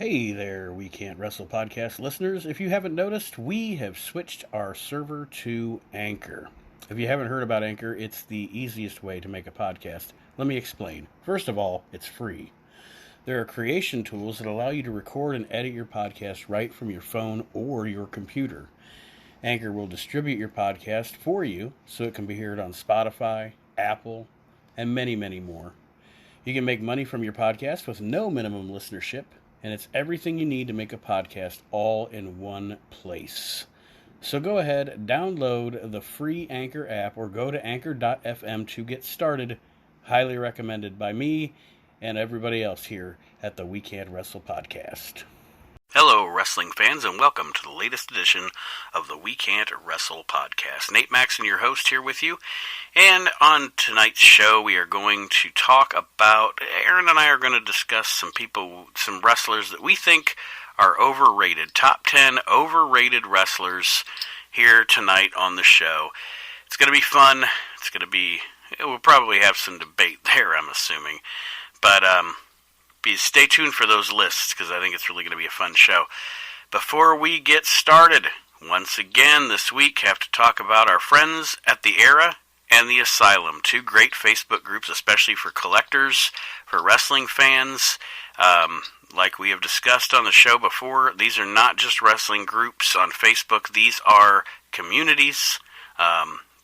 Hey there, We Can't Wrestle podcast listeners. If you haven't noticed, we have switched our server to Anchor. If you haven't heard about Anchor, it's the easiest way to make a podcast. Let me explain. First of all, it's free. There are creation tools that allow you to record and edit your podcast right from your phone or your computer. Anchor will distribute your podcast for you so it can be heard on Spotify, Apple, and many, many more. You can make money from your podcast with no minimum listenership, and it's everything you need to make a podcast all in one place. So go ahead, download the free Anchor app or go to anchor.fm to get started. Highly recommended by me and everybody else here at the We Can't Wrestle podcast. Hello, wrestling fans, and welcome to the latest edition of the We Can't Wrestle podcast. Nate Maxon, your host, here with you. And on tonight's show, we are going to talk about, Aaron and I are going to discuss some wrestlers that we think are overrated. Top 10 overrated wrestlers here tonight on the show. It's going to be fun. We'll probably have some debate there, I'm assuming. But, stay tuned for those lists, because I think it's really going to be a fun show. Before we get started, once again this week, have to talk about our friends at the Era and the Asylum, two great Facebook groups, especially for collectors, for wrestling fans. Like we have discussed on the show before, these are not just wrestling groups on Facebook. These are communities,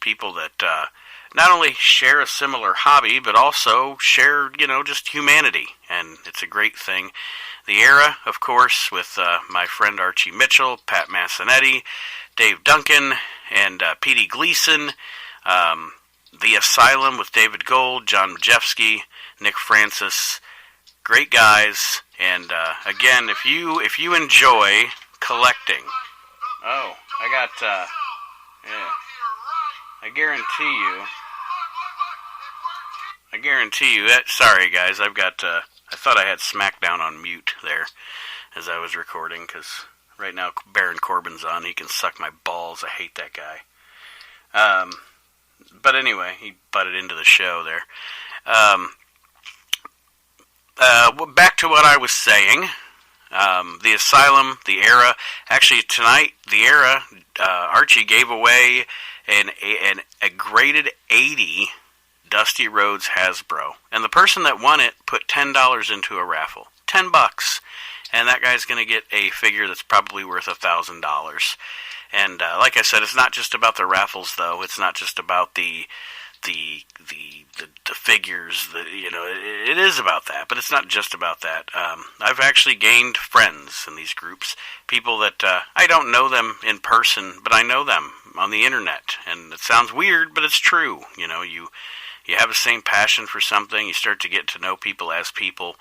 people that not only share a similar hobby, but also share, just humanity, and it's a great thing. The Era, of course, with my friend Archie Mitchell, Pat Massanetti, Dave Duncan, and Petey Gleason. The Asylum with David Gold, John Majewski, Nick Francis. Great guys, and again, if you enjoy collecting, I guarantee you that. Sorry, guys, I thought I had SmackDown on mute there as I was recording, because right now Baron Corbin's on. He can suck my balls. I hate that guy. But anyway, he butted into the show there. Back to what I was saying. The Asylum, the Era. Actually, tonight, the Era, Archie gave away a graded 80 Dusty Rhodes Hasbro. And the person that won it put $10 into a raffle. $10. And that guy's going to get a figure that's probably worth $1,000. And like I said, it's not just about the raffles, though. It's not just about the figures. It is about that, but it's not just about that. I've actually gained friends in these groups, people that I don't know them in person, but I know them on the internet. And it sounds weird, but it's true. You have the same passion for something. You start to get to know people as people.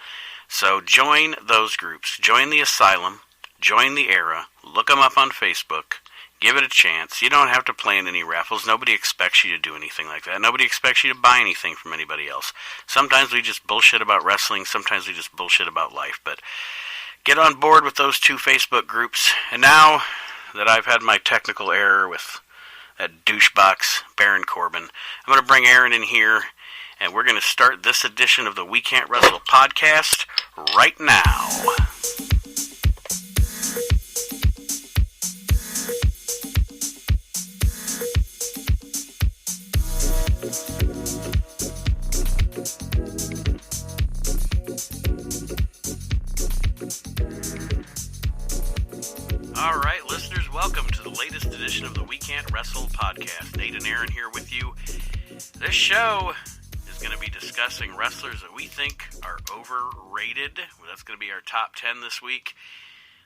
So join those groups. Join the Asylum. Join the Era. Look them up on Facebook. Give it a chance. You don't have to play in any raffles. Nobody expects you to do anything like that. Nobody expects you to buy anything from anybody else. Sometimes we just bullshit about wrestling. Sometimes we just bullshit about life. But get on board with those two Facebook groups. And now that I've had my technical error with that douchebox, Baron Corbin, I'm going to bring Aaron in here, and we're going to start this edition of the We Can't Wrestle podcast right now. All right, listeners, welcome to the latest edition of the We Can't Wrestle podcast. Nate and Aaron here with you. This show is going to be discussing wrestlers that we think are overrated. Well, that's going to be our top 10 this week.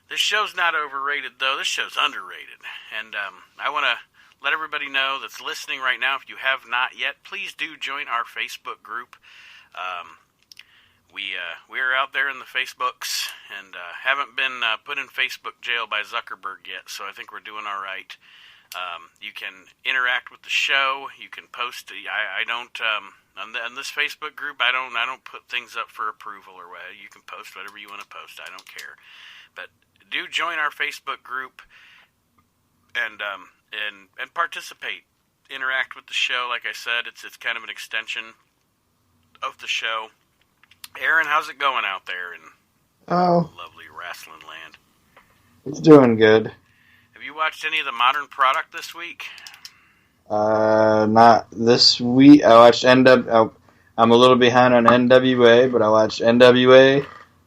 This show's not overrated, though. This show's underrated. And I want to let everybody know that's listening right now, if you have not yet, please do join our Facebook group. We are out there in the Facebooks and haven't been put in Facebook jail by Zuckerberg yet, so I think we're doing all right. You can interact with the show. You can post. I don't on this Facebook group. I don't put things up for approval or whatever. You can post whatever you want to post. I don't care. But do join our Facebook group and participate. Interact with the show. Like I said, it's kind of an extension of the show. Aaron, how's it going out there in lovely It's doing good. Have you watched any of the modern product this week? Not this week. I watched NW. I'm a little behind on NWA, but I watched NWA.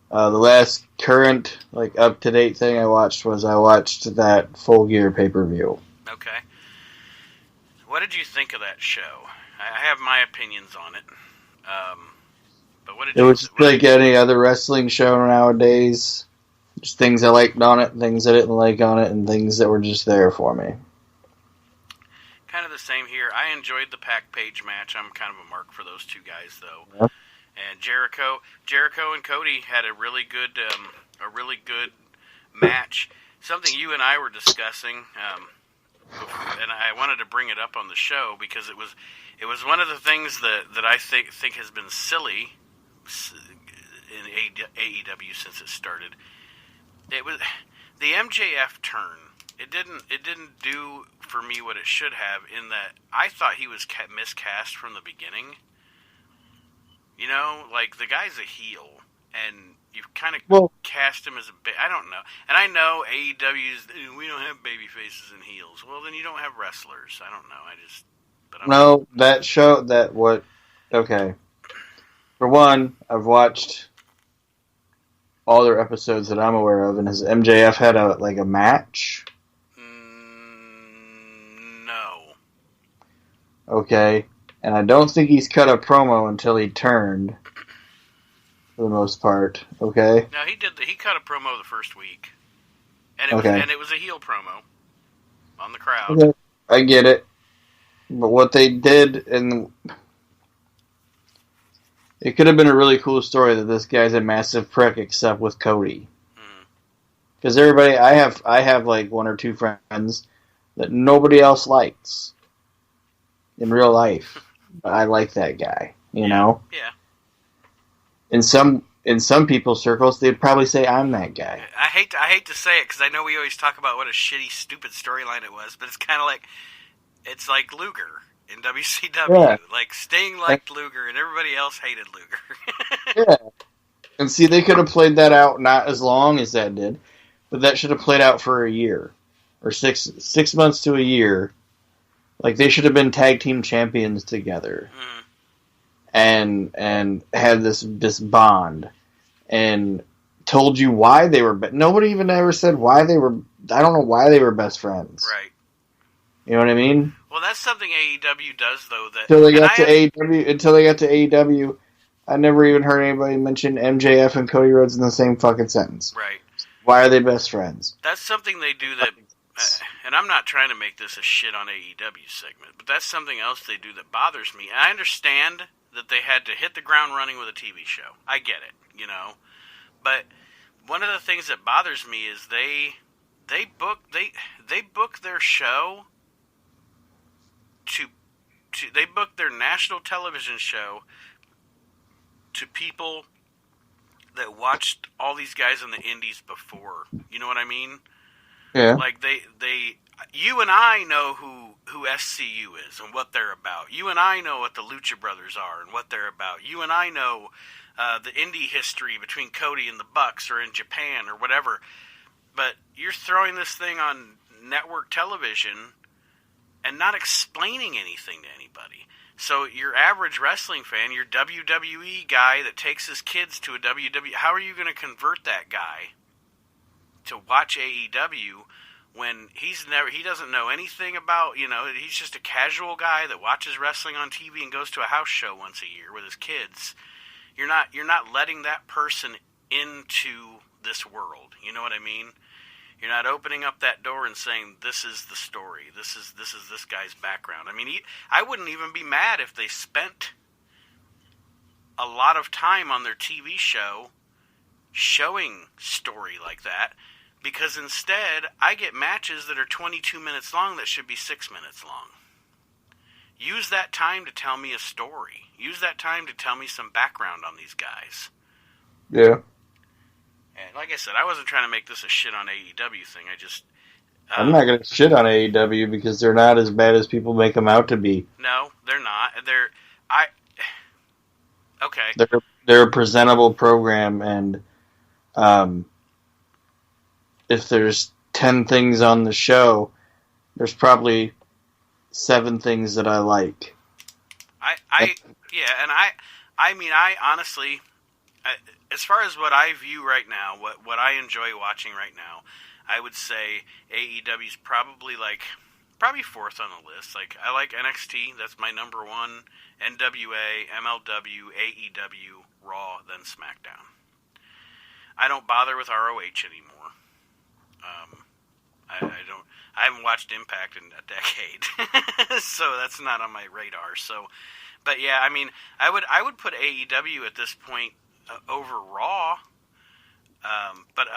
The last current, like up to date thing I watched that Full Gear pay per view. Okay. What did you think of that show? I have my opinions on it. But what did It you? was just like any other wrestling show nowadays. Just things I liked on it, things I didn't like on it, and things that were just there for me. Kind of the same here. I enjoyed the Pac Page match. I'm kind of a mark for those two guys, though. Yep. And Jericho and Cody had a really good match. Something you and I were discussing, and I wanted to bring it up on the show because it was one of the things that I think has been silly in AEW since it started. It was the MJF turn. It didn't do for me what it should have, in that I thought he was miscast from the beginning. You know, like, the guy's a heel, and you've kind of cast him as a I don't know. And I know AEW's, we don't have baby faces and heels. Well, then you don't have wrestlers. I don't know. That show, okay. For one, I've watched all their episodes that I'm aware of, and has MJF had a match? No. Okay. And I don't think he's cut a promo until he turned, for the most part. Okay. No, he did. He cut a promo the first week, and it was a heel promo on the crowd. Okay. I get it, but what they did, and it could have been a really cool story that this guy's a massive prick, except with Cody. Because everybody, I have like one or two friends that nobody else likes in real life. But I like that guy, you know? Yeah. In some people's circles, they'd probably say I'm that guy. I hate to say it, because I know we always talk about what a shitty, stupid storyline it was, but it's kind of like, it's like Luger in WCW. Yeah. Like, Sting liked Luger, and everybody else hated Luger. Yeah. And see, they could have played that out not as long as that did, but that should have played out for a year. Or six months to a year. Like, they should have been tag team champions together, and had this bond, and told you why they were. Nobody even ever said why they were. I don't know why they were best friends. Right. You know what I mean? Well, that's something AEW does, though. Until they got to AEW, I never even heard anybody mention MJF and Cody Rhodes in the same fucking sentence. Right. Why are they best friends? That's something they do that. And I'm not trying to make this a shit on AEW segment, but that's something else they do that bothers me. And I understand that they had to hit the ground running with a TV show. I get it, you know. But one of the things that bothers me is they book their show they book their national television show to people that watched all these guys in the indies before. You know what I mean? Yeah. Like you and I know who SCU is and what they're about. You and I know what the Lucha Brothers are and what they're about. You and I know the indie history between Cody and the Bucks, or in Japan or whatever. But you're throwing this thing on network television and not explaining anything to anybody. So your average wrestling fan, your WWE guy that takes his kids to a WWE, how are you going to convert that guy to watch AEW when he doesn't know anything about, you know, he's just a casual guy that watches wrestling on TV and goes to a house show once a year with his kids. You're not letting that person into this world. You know what I mean? You're not opening up that door and saying, this is the story. This is this guy's background. I mean, I wouldn't even be mad if they spent a lot of time on their TV show showing story like that, because instead I get matches that are 22 minutes long that should be 6 minutes long. Use that time to tell me a story. Use that time to tell me some background on these guys. Yeah. And like I said, I wasn't trying to make this a shit on AEW thing. I'm not going to shit on AEW because they're not as bad as people make them out to be. No, they're not. Okay. They're a presentable program, and if there's 10 things on the show, there's probably 7 things that I like. I mean, I honestly, as far as what I view right now, what I enjoy watching right now, I would say AEW's probably fourth on the list. Like, I like NXT, that's my number one. NWA, MLW, AEW, Raw, then SmackDown. I don't bother with ROH anymore. I haven't watched Impact in a decade, so that's not on my radar. So, but yeah, I mean, I would put AEW at this point over Raw. But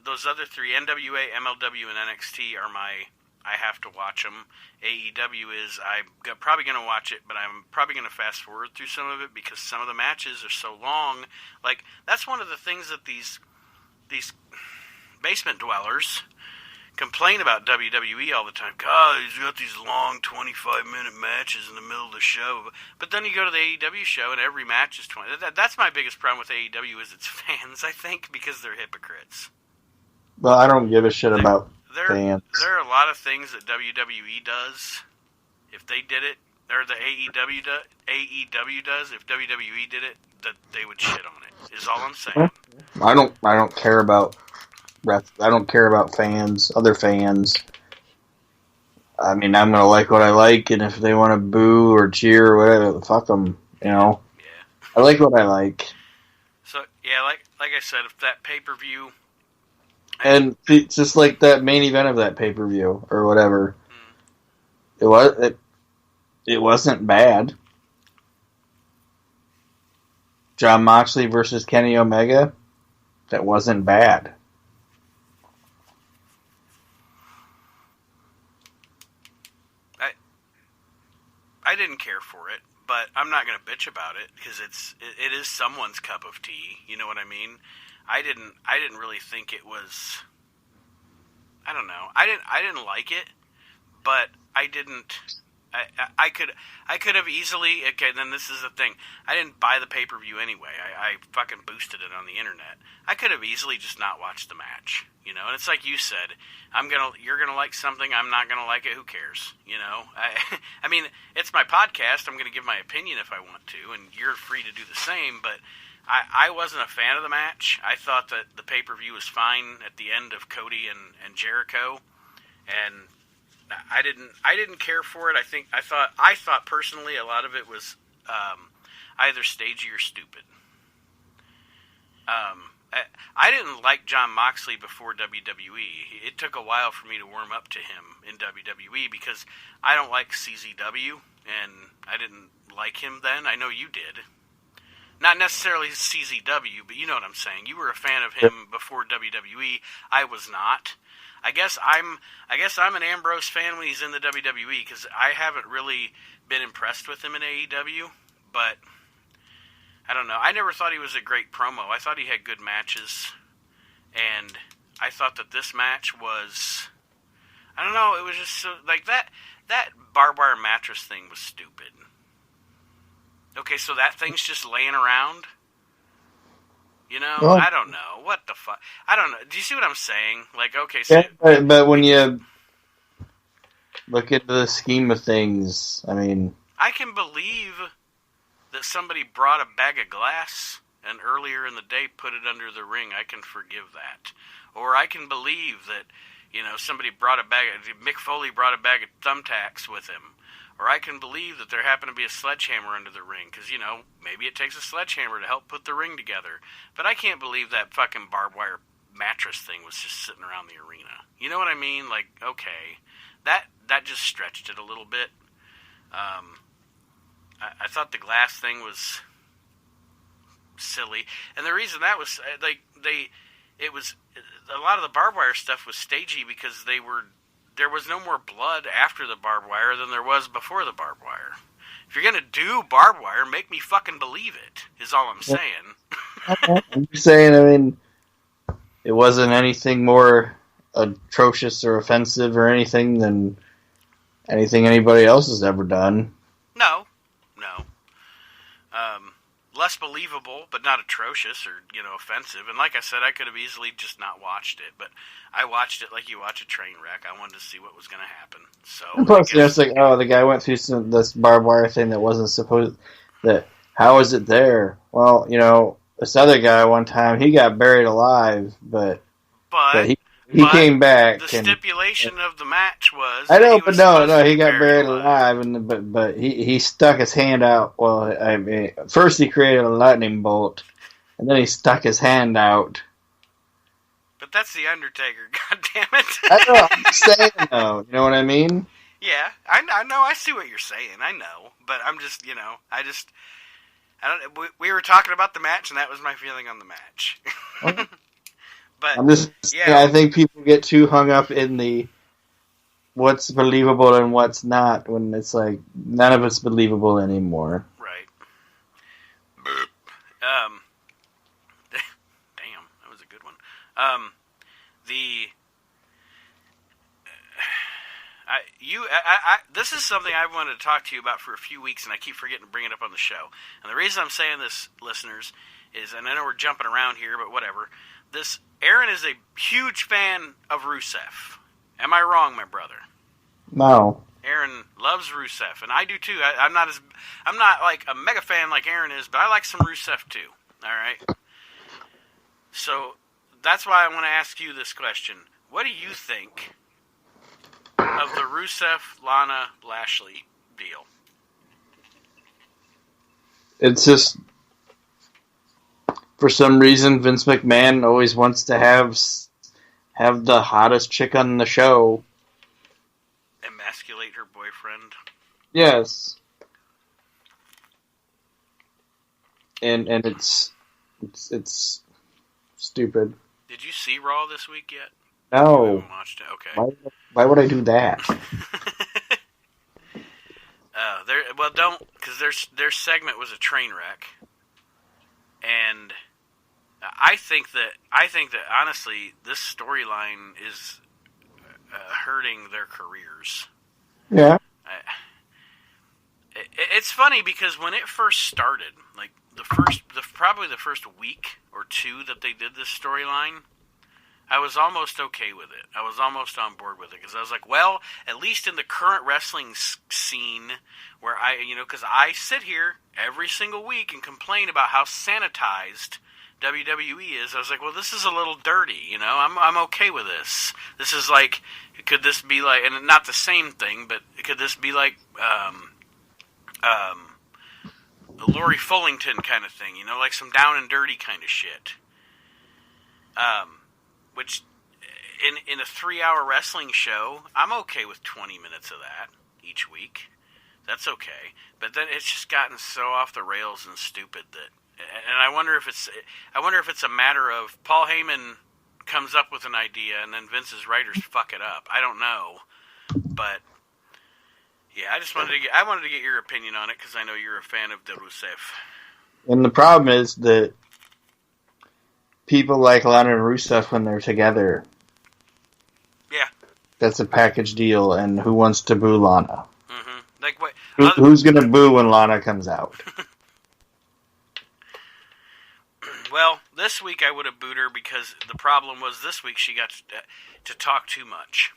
those other three, NWA, MLW, and NXT, are I have to watch them. AEW is, I'm probably going to watch it, but I'm probably going to fast forward through some of it because some of the matches are so long. Like, that's one of the things that these basement dwellers complain about WWE all the time. God, he's got these long 25-minute matches in the middle of the show. But then you go to the AEW show and every match is 20. That's my biggest problem with AEW is its fans, I think, because they're hypocrites. Well, I don't give a shit about fans. There are a lot of things that WWE does. If they did it, or the AEW does, if WWE did it, that they would shit on it, is all I'm saying. I don't care about fans, other fans. I mean, I'm going to like what I like, and if they want to boo or cheer or whatever, fuck them, you know? Yeah. I like what I like. So, yeah, like I said, if that pay-per-view... And it's just like that main event of that pay-per-view, or whatever. It wasn't bad. Jon Moxley versus Kenny Omega, that wasn't bad. I didn't care for it, but I'm not going to bitch about it because it is someone's cup of tea. You know what I mean? I didn't really think it was. I don't know. I didn't like it, but I didn't. I could have easily. Okay, then this is the thing. I didn't buy the pay-per-view anyway. I fucking boosted it on the internet. I could have easily just not watched the match. You know, and it's like you said. You're gonna like something. I'm not gonna like it. Who cares? You know. I mean, it's my podcast. I'm gonna give my opinion if I want to, and you're free to do the same. But I wasn't a fan of the match. I thought that the pay-per-view was fine at the end of Cody and Jericho, and I didn't care for it. I thought personally a lot of it was either stagey or stupid. I didn't like Jon Moxley before WWE. It took a while for me to warm up to him in WWE because I don't like CZW, and I didn't like him then. I know you did. Not necessarily CZW, but you know what I'm saying. You were a fan of him before WWE. I was not. I guess I'm an Ambrose fan when he's in the WWE because I haven't really been impressed with him in AEW, but I don't know. I never thought he was a great promo. I thought he had good matches, and I thought that this match was, I don't know, it was just so, like that barbed wire mattress thing was stupid. Okay, so that thing's just laying around? You know, well, I don't know. What the fuck? I don't know. Do you see what I'm saying? Like, okay, so... Yeah, but when you look at the scheme of things, I mean... I can believe that somebody brought a bag of glass and earlier in the day put it under the ring. I can forgive that. Or I can believe that, you know, somebody brought Mick Foley brought a bag of thumbtacks with him. Or I can believe that there happened to be a sledgehammer under the ring, because, you know, maybe it takes a sledgehammer to help put the ring together. But I can't believe that fucking barbed wire mattress thing was just sitting around the arena. You know what I mean? Like, okay, that just stretched it a little bit. I thought the glass thing was silly, and the reason that was it was a lot of the barbed wire stuff was stagey because there was no more blood after the barbed wire than there was before the barbed wire. If you're going to do barbed wire, make me fucking believe it, is all I'm saying. I'm just saying, I mean, it wasn't anything more atrocious or offensive or anything than anything anybody else has ever done. No. Less less believable, but not atrocious or, offensive. And like I said, I could have easily just not watched it, but I watched it like you watch a train wreck. I wanted to see what was going to happen. So, and plus, it's like, oh, the guy went through this barbed wire thing that wasn't supposed. How is it there? Well, this other guy one time he got buried alive, but he came back. The stipulation of the match was. I know, but no, he got buried alive, but he stuck his hand out. Well, I mean, first he created a lightning bolt, and then he stuck his hand out. But that's the Undertaker. God damn it! I know. I'm just saying, though. You know what I mean? Yeah, I know. I see what you're saying. I know, but I'm just, we were talking about the match, and that was my feeling on the match. Okay. But I'm just saying, I think people get too hung up in the what's believable and what's not when it's like none of it's believable anymore. Right. Damn, that was a good one. This is something I've wanted to talk to you about for a few weeks, and I keep forgetting to bring it up on the show. And the reason I'm saying this, listeners, is, and I know we're jumping around here, but whatever. Aaron is a huge fan of Rusev. Am I wrong, my brother? No. Aaron loves Rusev, and I do too. I'm not like a mega fan like Aaron is, but I like some Rusev too. All right. So that's why I want to ask you this question: what do you think of the Rusev Lana Lashley deal? It's just, for some reason, Vince McMahon always wants to have the hottest chick on the show. Emasculate her boyfriend. Yes. And it's stupid. Did you see Raw this week yet? No. You haven't watched it? Okay. Why would I do that? Don't, because their segment was a train wreck, and I think that honestly, this storyline is hurting their careers. Yeah. It's funny because when it first started, like probably the first week or two that they did this storyline, I was almost okay with it. I was almost on board with it because I was like, well, at least in the current wrestling scene where because I sit here every single week and complain about how sanitized WWE is. I was like, well, this is a little dirty, I'm okay with this. This is like, could this be like, and not the same thing, but could this be like, Lori Fullington kind of thing, like some down and dirty kind of shit. Which, in a 3-hour wrestling show, I'm okay with 20 minutes of that each week. That's okay. But then it's just gotten so off the rails and stupid that, and I wonder if it's a matter of Paul Heyman comes up with an idea and then Vince's writers fuck it up. I don't know, but yeah, I wanted to get your opinion on it because I know you're a fan of Rusev. And the problem is that people like Lana and Rusev when they're together. Yeah. That's a package deal, and who wants to boo Lana? Mm-hmm. Like what? Who's going to boo when Lana comes out? Well, this week I would have booed her because the problem was this week she got to talk too much.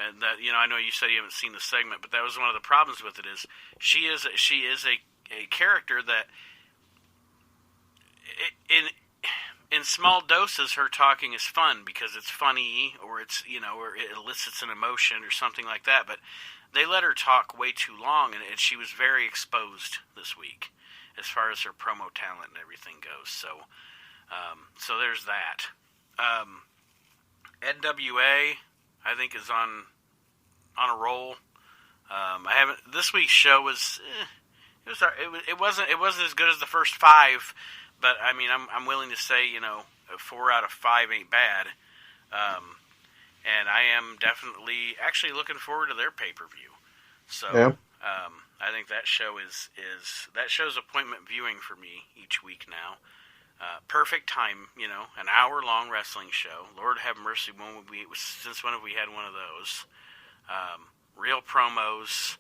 And that, I know you said you haven't seen the segment, but that was one of the problems with it is she is a character that in small doses her talking is fun because it's funny or it's or it elicits an emotion or something like that, but they let her talk way too long and she was very exposed this week as far as her promo talent and everything goes. So there's that. NWA I think is on a roll. This week's show was it wasn't as good as the first 5. But I mean, I'm willing to say, 4 out of 5 ain't bad, and I am definitely actually looking forward to their pay-per-view. So, yeah. I think that show is that show's appointment viewing for me each week now. Perfect time, an hour-long wrestling show. Lord have mercy, since when have we had one of those? Real promos,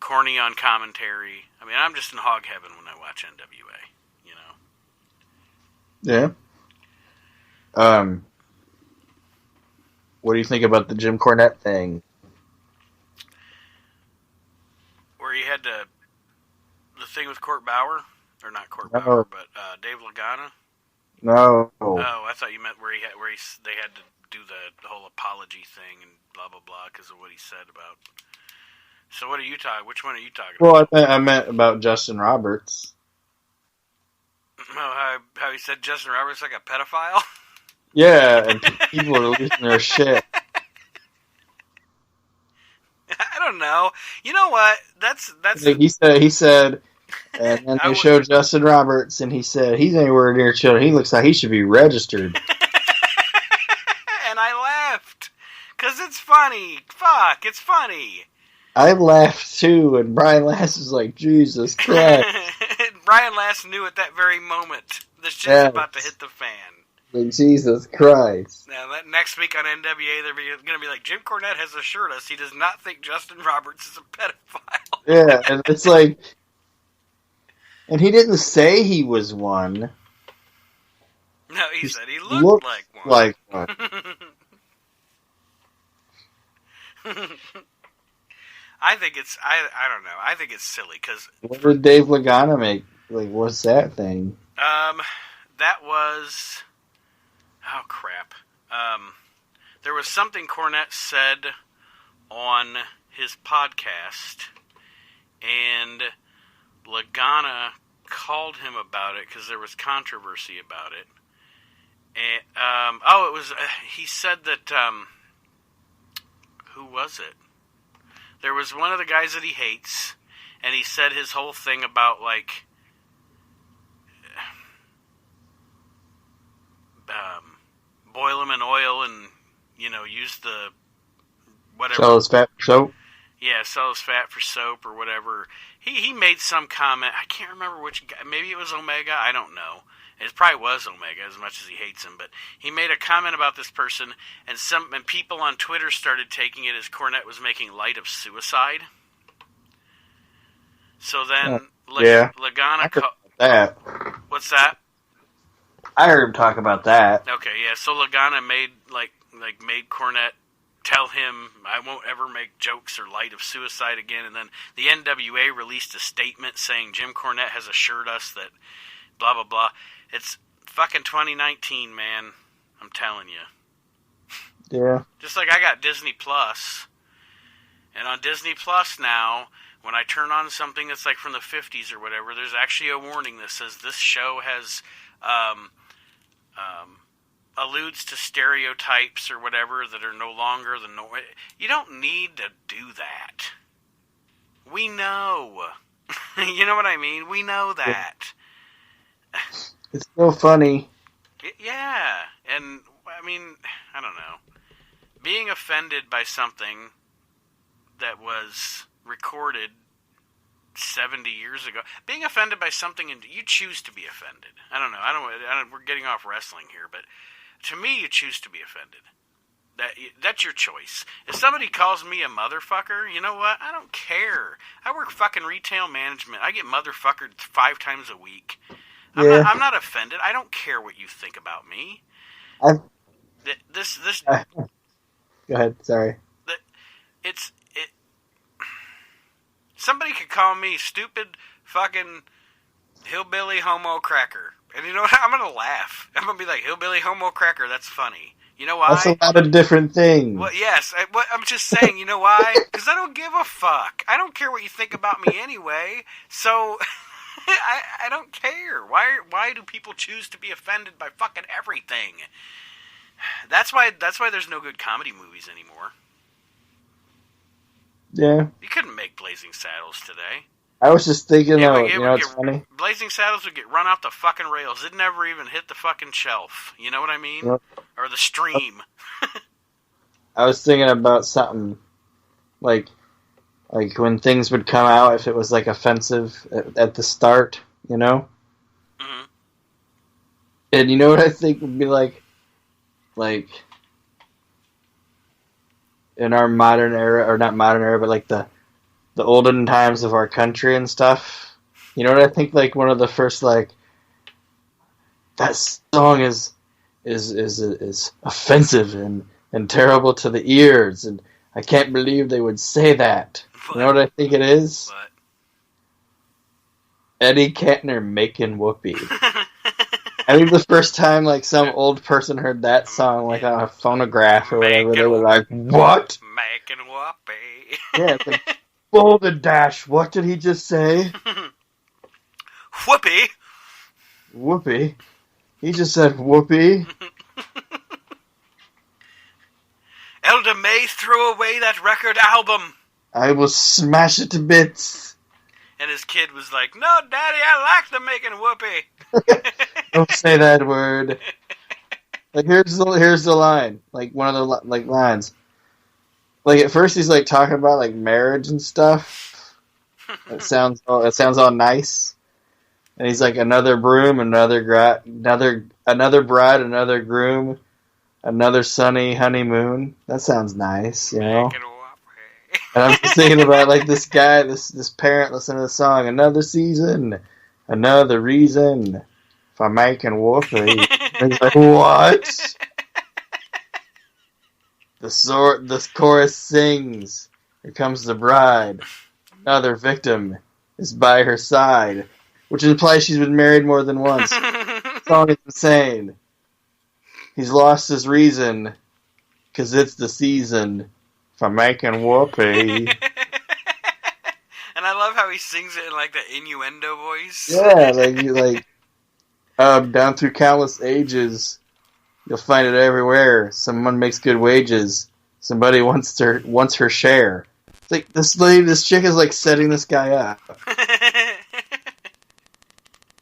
corny on commentary. I mean, I'm just in hog heaven when I watch NWA, you know? Yeah. What do you think about the Jim Cornette thing? Where he had the thing with Court Bauer? Or not Court Bauer, but Dave Lagana? No. Oh, I thought you meant where they had to do the whole apology thing and blah, blah, blah because of what he said about... So what are you talking? Which one are you talking about? Well, I meant about Justin Roberts. Oh, how he said Justin Roberts like a pedophile? Yeah, and people are losing their shit. I don't know. You know what? That's like he said, and then they showed Justin Roberts, and he said he's anywhere near children. He looks like he should be registered. And I laughed because it's funny. Fuck, it's funny. I laughed too, and Brian Lass was like, Jesus Christ. Brian Lass knew at that very moment the shit's about to hit the fan. Like, Jesus Christ. Now, that next week on NWA, they're going to be like, Jim Cornette has assured us he does not think Justin Roberts is a pedophile. Yeah, and it's like... And he didn't say he was one. No, he said he looked like one. Like one. I think it's... I don't know. I think it's silly, because... What did Dave Lagana make? Like, what's that thing? That was... Oh, crap. There was something Cornette said on his podcast, and Lagana called him about it because there was controversy about it. And, it was, he said that, who was it? There was one of the guys that he hates, and he said his whole thing about, like, boil them in oil and, you know, use the whatever. Sell his fat for soap? Yeah, sell his fat for soap or whatever. He made some comment. I can't remember which guy. Maybe it was Omega. I don't know. It probably was Omega as much as he hates him. But he made a comment about this person, and people on Twitter started taking it as Cornette was making light of suicide. So then Lagana... that. What's that? I heard him talk about that. Okay, yeah. So Lagana made Cornette tell him, I won't ever make jokes or light of suicide again. And then the NWA released a statement saying Jim Cornette has assured us that blah, blah, blah. It's fucking 2019, man. I'm telling you. Yeah. Just like I got Disney Plus. And on Disney Plus now, when I turn on something that's like from the 50s or whatever, there's actually a warning that says this show has... alludes to stereotypes or whatever that are no longer the norm. You don't need to do that. We know. You know what I mean? We know that. It's so funny. Yeah. And, I mean, I don't know. Being offended by something that was recorded 70 years ago. Being offended by something, and you choose to be offended. I don't know. We're getting off wrestling here, but to me, you choose to be offended. That's your choice. If somebody calls me a motherfucker, you know what? I don't care. I work fucking retail management. I get motherfuckered 5 times a week. I'm not offended. I don't care what you think about me. Go ahead. Sorry. Somebody could call me stupid fucking hillbilly homo cracker. And you know what? I'm going to laugh. I'm going to be like, hillbilly homo cracker, that's funny. You know why? That's a lot of different things. Well, yes. I'm just saying, you know why? Because I don't give a fuck. I don't care what you think about me anyway. So, I don't care. Why do people choose to be offended by fucking everything? That's why there's no good comedy movies anymore. Yeah. You couldn't make Blazing Saddles today. I was just thinking, it's funny. Blazing Saddles would get run off the fucking rails. It never even hit the fucking shelf. You know what I mean? Yep. Or the stream. I was thinking about something like when things would come out, if it was like offensive at the start, you know? Mm-hmm. And you know what I think would be like in our modern era, or not modern era, but like the the olden times of our country and stuff. You know what I think? Like one of the first like that song is offensive and terrible to the ears, and I can't believe they would say that. What? You know what I think it is? What? Eddie Kantner making whoopee. I think the first time like some old person heard that song like on a phonograph or whatever, they were like, "What?" Making whoopee. Yeah, it's like, Dash. What did he just say? Whoopee. Whoopee. He just said whoopee. Elder May threw away that record album. I will smash it to bits. And his kid was like, "No, Daddy, I like the making whoopee." Don't say that word. Like here's the line. Like one of the like lines. Like at first he's like talking about like marriage and stuff. It sounds all nice. And he's like another broom, another bride, another groom, another sunny honeymoon. That sounds nice, you know. And I'm just thinking about like this guy, this parent listening to the song. Another season, another reason for making whoopee. And he's like, what? The chorus sings. Here comes the bride. Another victim is by her side, which implies she's been married more than once. The song is insane. He's lost his reason because it's the season for making whoopee. And I love how he sings it in like the innuendo voice. Yeah, down through countless ages, you'll find it everywhere. Someone makes good wages. Somebody wants her share. It's like this chick is like setting this guy up.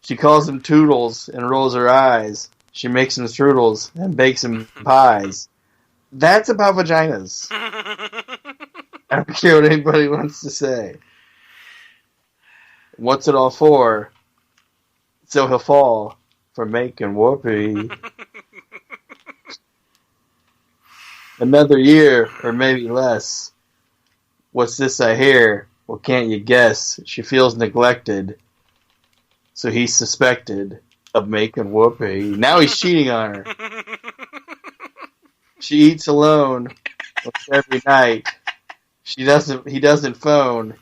She calls him Toodles and rolls her eyes. She makes him strudels and bakes him pies. That's about vaginas. I don't care what anybody wants to say. What's it all for? So he'll fall for making whoopee. Another year, or maybe less. What's this I hear? Well, can't you guess? She feels neglected. So he's suspected of making whoopee. Now he's cheating on her. She eats alone every night. He doesn't phone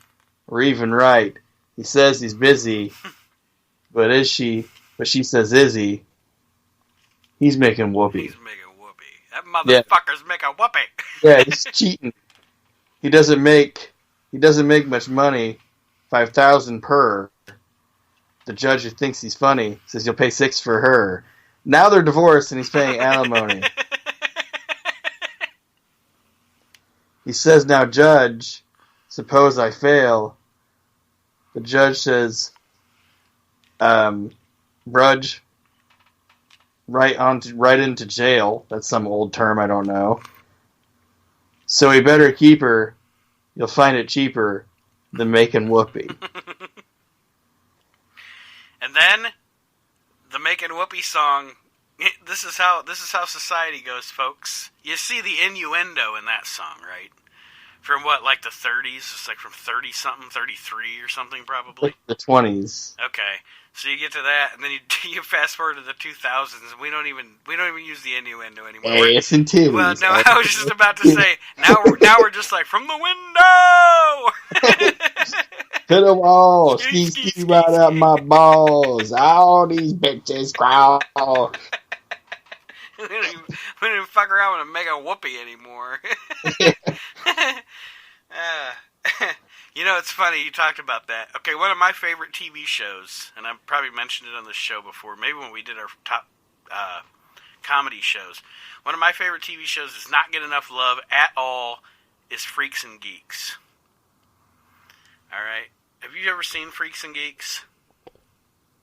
or even write. He says he's busy. But she says, is he? He's making whoopee. He's making whoopee. That motherfucker's making whoopee. Yeah, he's cheating. He doesn't make much money. 5,000 per. The judge who thinks he's funny says you'll pay $6 for her. Now they're divorced and he's paying alimony. He says, now judge, suppose I fail. The judge says, Brudge, right into jail. That's some old term I don't know. So he better keep her. You'll find it cheaper than making whoopee. And then the making whoopee song. This is how society goes, folks. You see the innuendo in that song, right? From what, like the 30s? It's like from 30-something, 33 or something, probably? The 20s. Okay. So you get to that, and then you fast forward to the 2000s, and we don't even use the innuendo anymore. Hey, it's in titties. Well, no, I was just about to say, now we're just like, from the window! To the wall, ski right up my balls. All these bitches crawl. We don't even fuck around with a mega whoopee anymore. You know, it's funny you talked about that. Okay, one of my favorite TV shows, and I've probably mentioned it on the show before, maybe when we did our top comedy shows. One of my favorite TV shows does not get enough love at all is Freaks and Geeks. Alright? Have you ever seen Freaks and Geeks?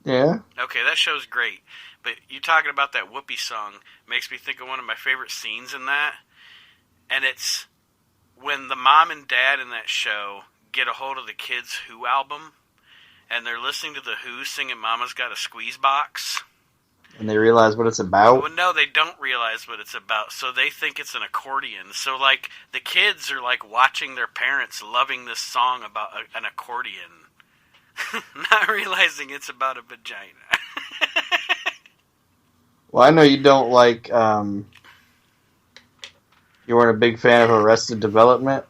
Yeah. Okay, that show's great. But you talking about that whoopee song makes me think of one of my favorite scenes in that. And it's when the mom and dad in that show get a hold of the kids' Who album, and they're listening to the Who singing Mama's Got a Squeeze Box. And they realize what it's about? Well, no, they don't realize what it's about, so they think it's an accordion. So, like, the kids are, like, watching their parents loving this song about an accordion, not realizing it's about a vagina. Well, I know you don't like, you weren't a big fan of Arrested Development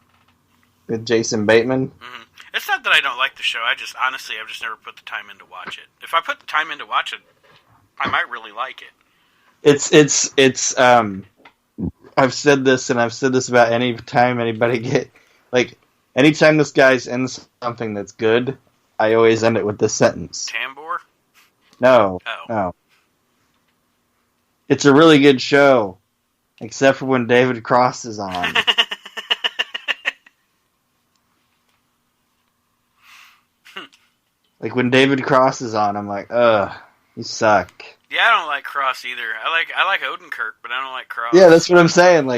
with Jason Bateman. Mm-hmm. It's not that I don't like the show. I've just never put the time in to watch it. If I put the time in to watch it, I might really like it. It's I've said this, and I've said this about any time anybody anytime this guy's in something that's good, I always end it with this sentence. Tambor? No. Oh. No. It's a really good show, except for when David Cross is on. Like, when David Cross is on, I'm like, ugh, you suck. Yeah, I don't like Cross either. I like Odenkirk, but I don't like Cross. Yeah, that's what I'm saying.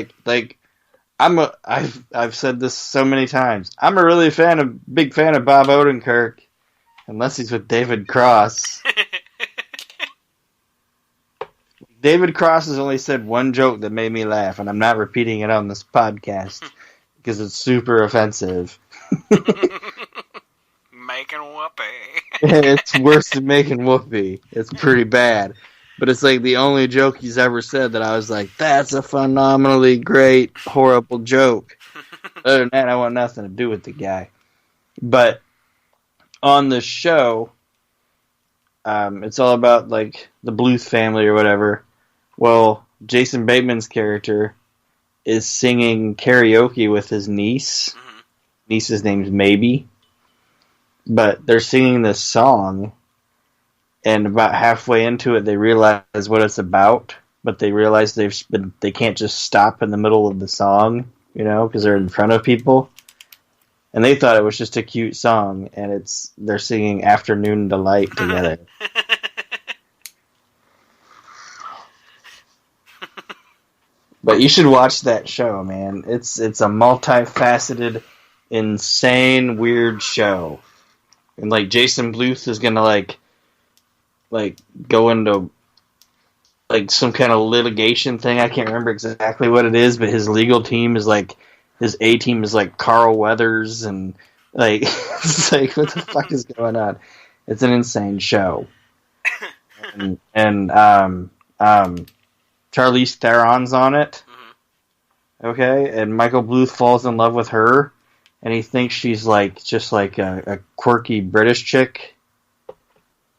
I've said this so many times. I'm a really big fan of Bob Odenkirk, unless he's with David Cross. David Cross has only said one joke that made me laugh, and I'm not repeating it on this podcast because it's super offensive. Making whoopee. It's worse than making whoopee. It's pretty bad. But it's like the only joke he's ever said that I was like, that's a phenomenally great, horrible joke. Other than that, I want nothing to do with the guy. But on the show, it's all about like the Bluth family or whatever. Well, Jason Bateman's character is singing karaoke with his niece. Mm-hmm. Niece's name's Maybe. But they're singing this song, and about halfway into it, they realize what it's about. But they realize they can't just stop in the middle of the song, because they're in front of people. And they thought it was just a cute song, and they're singing "Afternoon Delight" together. But you should watch that show, man. It's a multifaceted, insane, weird show. And like Jason Bluth is gonna like go into like some kind of litigation thing. I can't remember exactly what it is, but his legal team is like his A team is like Carl Weathers, and like it's like what the fuck is going on? It's an insane show. and Charlize Theron's on it. Mm-hmm. Okay, and Michael Bluth falls in love with her. And he thinks she's like just like a quirky British chick.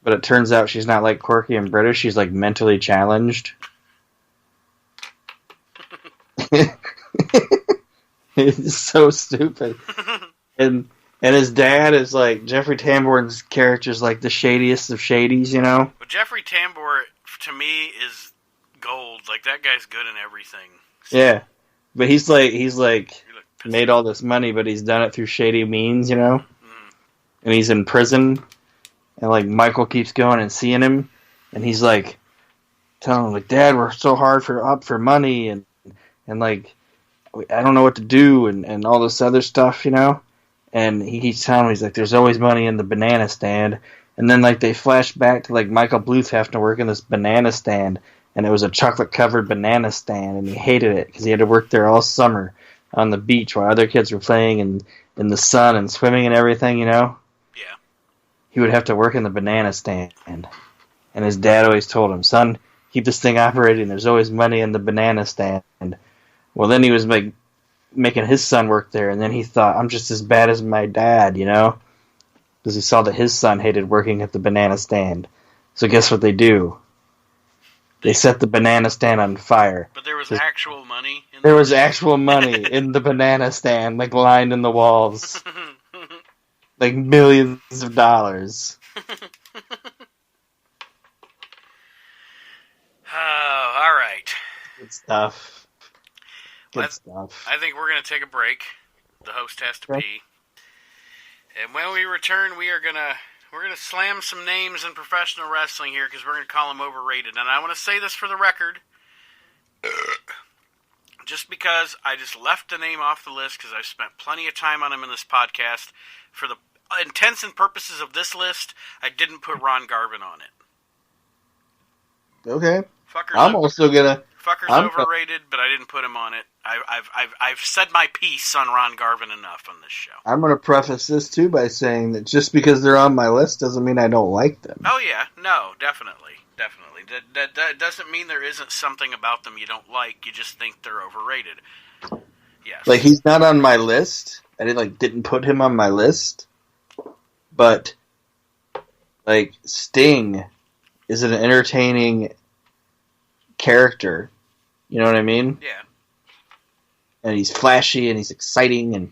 But it turns out she's not like quirky and British. She's like mentally challenged. It's so stupid. And his dad is like, Jeffrey Tambor's character is like the shadiest of shadies, Well, Jeffrey Tambor, to me, is gold. Like, that guy's good in everything. So. Yeah. But he's like made all this money, but he's done it through shady means, And he's in prison, and like Michael keeps going and seeing him, and he's like telling him like, "Dad, we're so up for money, and like I don't know what to do, and all this other stuff, And he keeps telling him, he's like, "There's always money in the banana stand," and then like they flash back to like Michael Bluth having to work in this banana stand, and it was a chocolate covered banana stand, and he hated it because he had to work there all summer on the beach while other kids were playing in the sun and swimming and everything, Yeah. He would have to work in the banana stand. And his dad always told him, "Son, keep this thing operating. There's always money in the banana stand." Well, then he was like making his son work there, and then he thought, I'm just as bad as my dad, Because he saw that his son hated working at the banana stand. So guess what they do? They set the banana stand on fire. But there was actual money? There was actual money in the banana stand, like lined in the walls. Like millions of dollars. Oh, all right. Good stuff. Stuff. I think we're going to take a break. The host has to pee. And when we return, we're gonna slam some names in professional wrestling here because we're gonna call them overrated. And I want to say this for the record, just because I just left the name off the list because I've spent plenty of time on him in this podcast. For the intents and purposes of this list, I didn't put Ron Garvin on it. Okay. Fucker's I'm also gonna. overrated, but I didn't put him on it. I've said my piece on Ron Garvin enough on this show. I'm gonna preface this too by saying that just because they're on my list doesn't mean I don't like them. Oh yeah, no, definitely. That doesn't mean there isn't something about them you don't like. You just think they're overrated. Yes. Like, he's not on my list. I didn't put him on my list. But, like, Sting is an entertaining character. You know what I mean? Yeah. And he's flashy and he's exciting and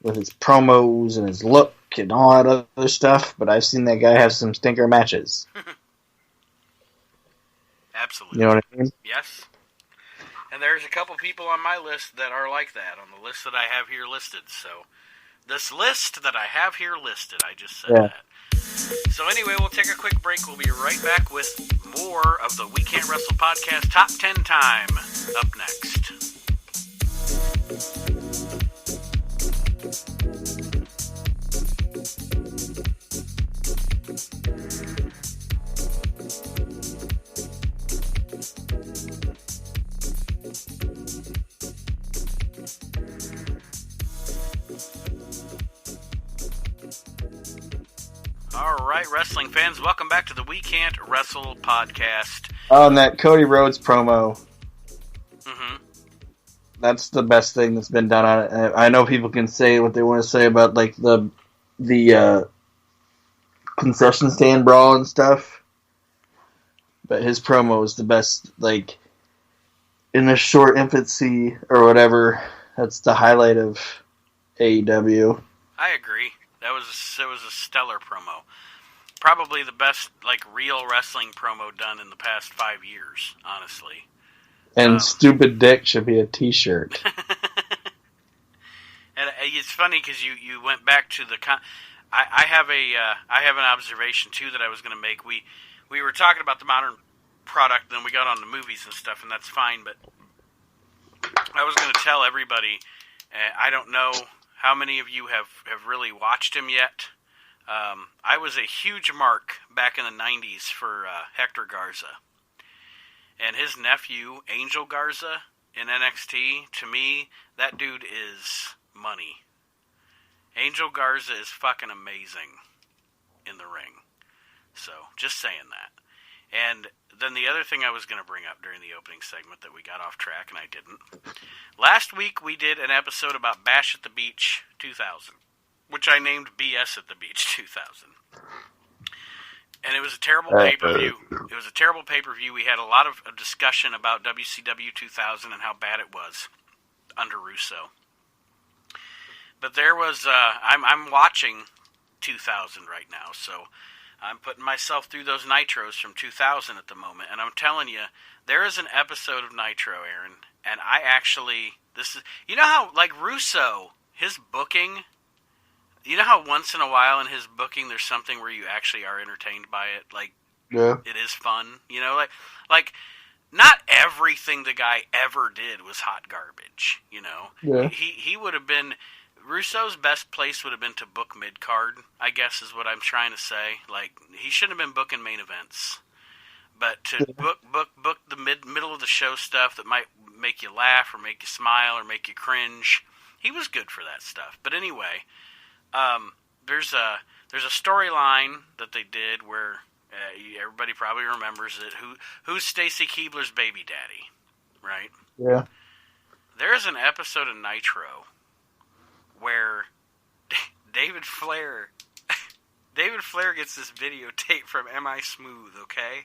with his promos and his look and all that other stuff. But I've seen that guy have some stinker matches. Absolutely. You know what I mean? Yes. And there's a couple people on my list that are like that, on the list that I have here listed. So, this list that I have here listed, I just said that. So anyway, we'll take a quick break. We'll be right back with more of the We Can't Wrestle podcast Top 10 time up next. All right, wrestling fans, welcome back to the We Can't Wrestle podcast. Oh, and that Cody Rhodes promo. Mm-hmm. That's the best thing that's been done on it. I know people can say what they want to say about like the concession stand brawl and stuff, but his promo is the best. Like in the short infancy or whatever, that's the highlight of AEW. I agree. It was a stellar promo. Probably the best like real wrestling promo done in the past 5 years, honestly. And stupid dick should be a T-shirt. And it's funny because you went back to the. I have an observation too that I was going to make. We were talking about the modern product, then we got on the movies and stuff, and that's fine. But I was going to tell everybody. I don't know how many of you have really watched him yet. I was a huge mark back in the 90s for Hector Garza. And his nephew, Angel Garza, in NXT, to me, that dude is money. Angel Garza is fucking amazing in the ring. So, just saying that. And then the other thing I was going to bring up during the opening segment that we got off track, and I didn't. Last week we did an episode about Bash at the Beach 2000, which I named BS at the Beach 2000. And it was a terrible pay-per-view. It was a terrible pay-per-view. We had a lot of discussion about WCW 2000 and how bad it was under Russo. But there was, I'm watching 2000 right now, so I'm putting myself through those Nitros from 2000 at the moment, and I'm telling you, there is an episode of Nitro, Aaron, and I actually, you know how, like Russo, his booking, you know how once in a while in his booking there's something where you actually are entertained by it, like, yeah, it is fun, you know, like, not everything the guy ever did was hot garbage, you know, yeah. He would have been, Russo's best place would have been to book mid-card, I guess is what I'm trying to say. Like, he shouldn't have been booking main events. But to book the middle of the show stuff that might make you laugh or make you smile or make you cringe, he was good for that stuff. But anyway, there's a storyline that they did where everybody probably remembers it. Who's Stacy Keibler's baby daddy, right? Yeah. There's an episode of Nitro where David Flair gets this videotape from M.I. Smooth, okay?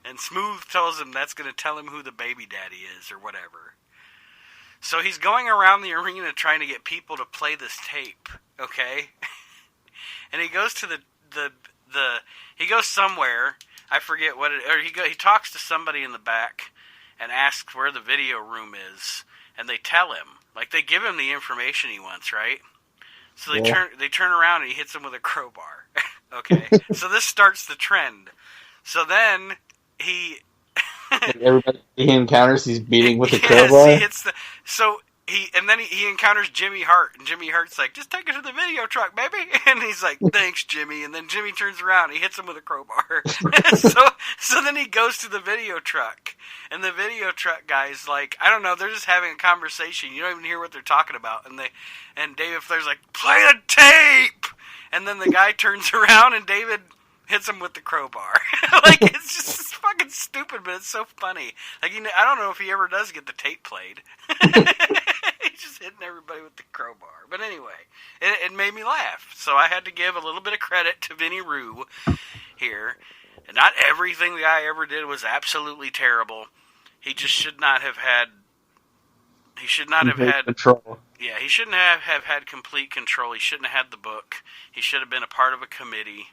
And Smooth tells him that's going to tell him who the baby daddy is or whatever. So he's going around the arena trying to get people to play this tape, okay? And he goes to he goes somewhere, I forget what he talks to somebody in the back and asks where the video room is, and they tell him. Like, they give him the information he wants, right? So they turn around and he hits him with a crowbar. Okay? So this starts the trend. So then he Like everybody he encounters, he's beating with a crowbar. So he encounters Jimmy Hart, and Jimmy Hart's like, just take it to the video truck, baby. And he's like, thanks, Jimmy. And then Jimmy turns around, and he hits him with a crowbar. so then he goes to the video truck, and the video truck guy's like, I don't know, they're just having a conversation. You don't even hear what they're talking about. And David Flair's like, play the tape. And then the guy turns around, and David hits him with the crowbar. Like, it's just fucking stupid, but it's so funny. Like, I don't know if he ever does get the tape played. He's just hitting everybody with the crowbar. But anyway, it made me laugh. So I had to give a little bit of credit to Vinny Rue here. And not everything the guy ever did was absolutely terrible. He just should not have had... He should not have had... control. Yeah, he shouldn't have had complete control. He shouldn't have had the book. He should have been a part of a committee.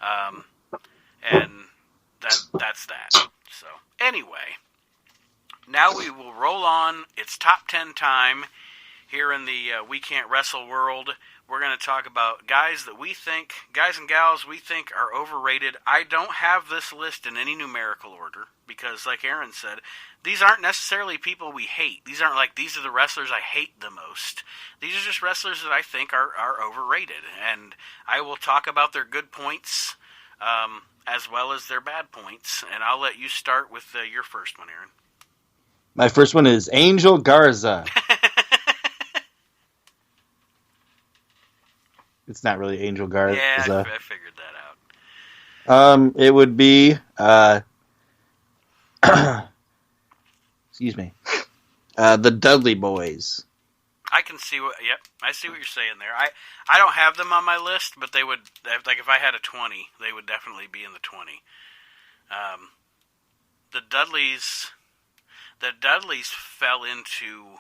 And that's that. So, anyway, now we will roll on. It's top 10 time here in the We Can't Wrestle world. We're going to talk about guys and gals we think are overrated. I don't have this list in any numerical order because, like Aaron said, these aren't necessarily people we hate. These aren't like, these are the wrestlers I hate the most. These are just wrestlers that I think are overrated. And I will talk about their good points as well as their bad points. And I'll let you start with your first one, Aaron. My first one is Angel Garza. It's not really Angel Garza. Yeah, I figured that out. It would be, excuse me, the Dudley Boys. I can see I see what you're saying there. I don't have them on my list, but they would, like, if I had a 20, they would definitely be in the 20. The Dudleys fell into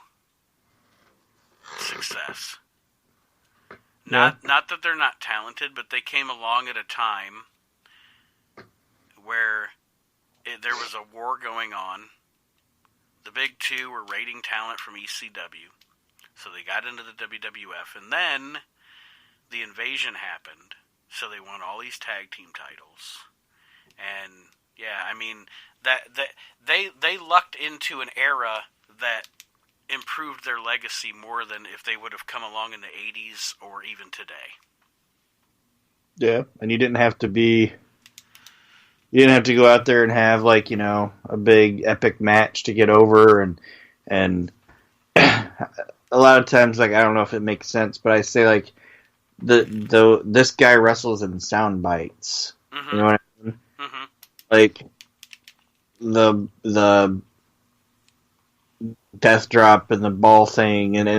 success. Not that they're not talented, but they came along at a time where there was a war going on. The big two were raiding talent from ECW, so they got into the WWF, and then the invasion happened, so they won all these tag team titles. And yeah, I mean they lucked into an era that improved their legacy more than if they would have come along in the 80s or even today. Yeah, and you didn't have to go out there and have, like, you know, a big epic match to get over, and a lot of times, like, I don't know if it makes sense, but I say, like, this guy wrestles in sound bites. Mm-hmm. You know what I mean? Mm-hmm. Like the death drop and the ball thing, and I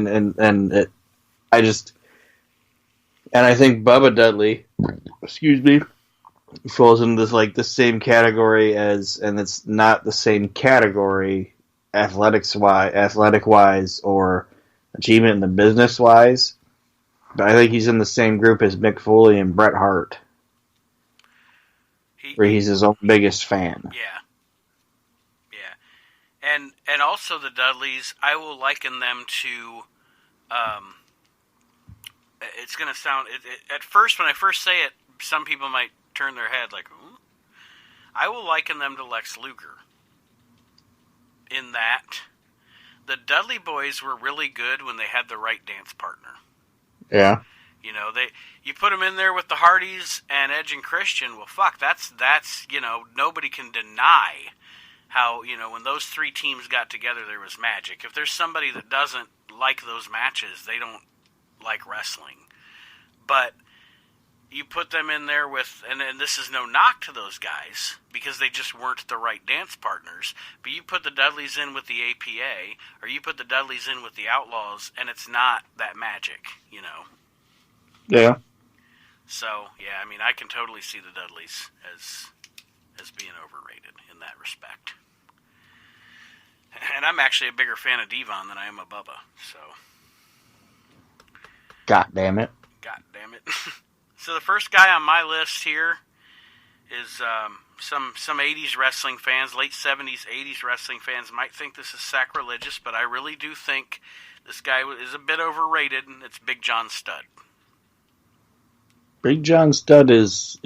think Bubba Dudley, excuse me, falls into this, like, the same category as, and it's not the same category athletic wise or achievement in the business wise, but I think he's in the same group as Mick Foley and Bret Hart, where he's his own biggest fan. Yeah. And also the Dudleys, I will liken them to, it's going to sound, at first, when I first say it, some people might turn their head like, ooh. I will liken them to Lex Luger, in that the Dudley Boys were really good when they had the right dance partner. Yeah. You know, you put them in there with the Hardys and Edge and Christian, well, fuck, that's you know, nobody can deny how, you know, when those three teams got together, there was magic. If there's somebody that doesn't like those matches, they don't like wrestling. But you put them in there with, and this is no knock to those guys, because they just weren't the right dance partners, but you put the Dudleys in with the APA, or you put the Dudleys in with the Outlaws, and it's not that magic, you know? Yeah. So, yeah, I mean, I can totally see the Dudleys as being overrated in that respect. And I'm actually a bigger fan of Devon than I am of Bubba, so. God damn it. So the first guy on my list here is some 80s wrestling fans, late 70s, 80s wrestling fans might think this is sacrilegious, but I really do think this guy is a bit overrated, and it's Big John Studd. Big John Studd is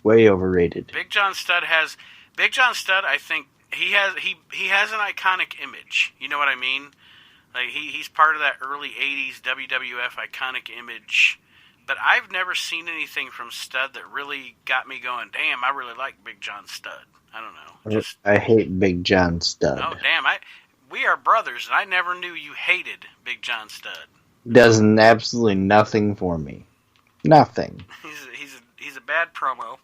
way overrated. Big John Studd, I think he has an iconic image. You know what I mean? Like he's part of that early '80s WWF iconic image. But I've never seen anything from Studd that really got me going, damn, I really like Big John Studd. I don't know. I hate Big John Studd. Oh, damn. We are brothers, and I never knew you hated Big John Studd. Does absolutely nothing for me. Nothing. He's a bad promo.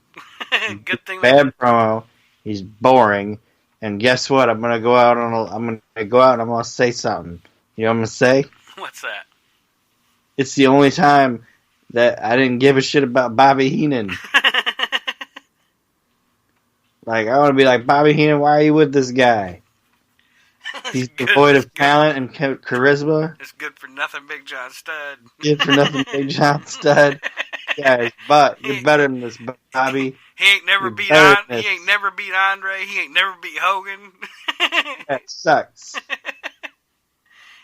Good thing. Bad promo. He's boring. And guess what? I'm gonna go out and I'm gonna say something. You know what I'm gonna say? What's that? It's the only time that I didn't give a shit about Bobby Heenan. Like, I want to be like, Bobby Heenan, why are you with this guy? He's devoid of talent and charisma. It's good for nothing, Big John Studd. Good for nothing, Big John Studd. Guys, but you're better than this, Bobby. He ain't never beat Andre. He ain't never beat Hogan. That sucks.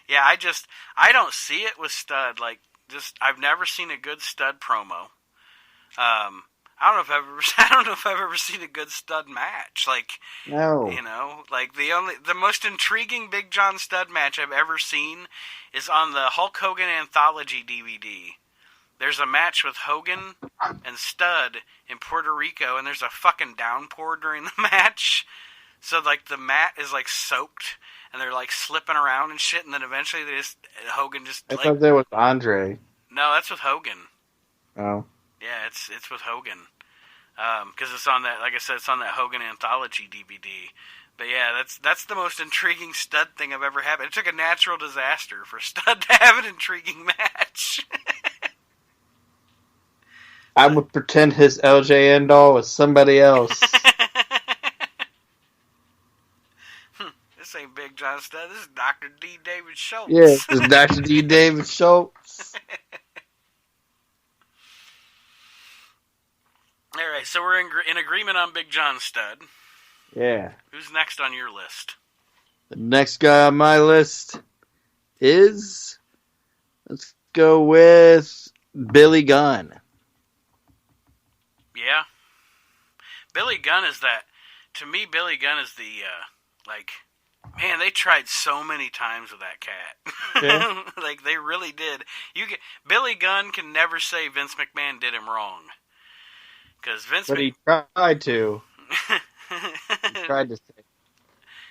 Yeah, I don't see it with Studd. Like, I've never seen a good Studd promo. I don't know if I've ever seen a good Studd match. Like, no, you know, like the most intriguing Big John Studd match I've ever seen is on the Hulk Hogan Anthology DVD. There's a match with Hogan and Studd in Puerto Rico, and there's a fucking downpour during the match. So like the mat is like soaked, and they're like slipping around and shit, and then eventually Hogan just. I thought that was Andre. No, that's with Hogan. Oh. Yeah, it's with Hogan, because it's on that. Like I said, it's on that Hogan Anthology DVD. But yeah, that's the most intriguing Studd thing I've ever had. It took a natural disaster for Studd to have an intriguing match. I would pretend his LJN doll was somebody else. This ain't Big John Studd. This is Dr. D. David Schultz. Yeah, this is Dr. D. David Schultz. All right, so we're in agreement on Big John Studd. Yeah. Who's next on your list? The next guy on my list is, let's go with Billy Gunn. Yeah. Billy Gunn is that, to me, Billy Gunn is the, man, they tried so many times with that cat. Yeah. Like, they really did. Billy Gunn can never say Vince McMahon did him wrong. But he tried to. He tried to say.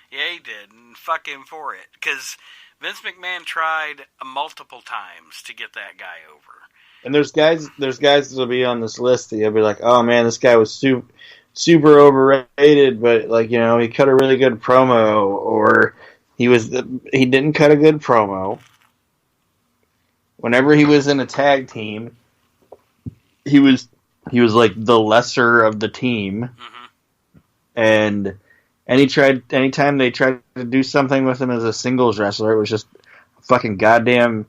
Yeah, he did, and fuck him for it. Because Vince McMahon tried multiple times to get that guy over. And there's guys that'll be on this list that you'll be like, oh man, this guy was super overrated, but like, you know, he cut a really good promo, or he didn't cut a good promo. Whenever he was in a tag team, he was like the lesser of the team. Mm-hmm. And anytime they tried to do something with him as a singles wrestler, it was just a fucking goddamn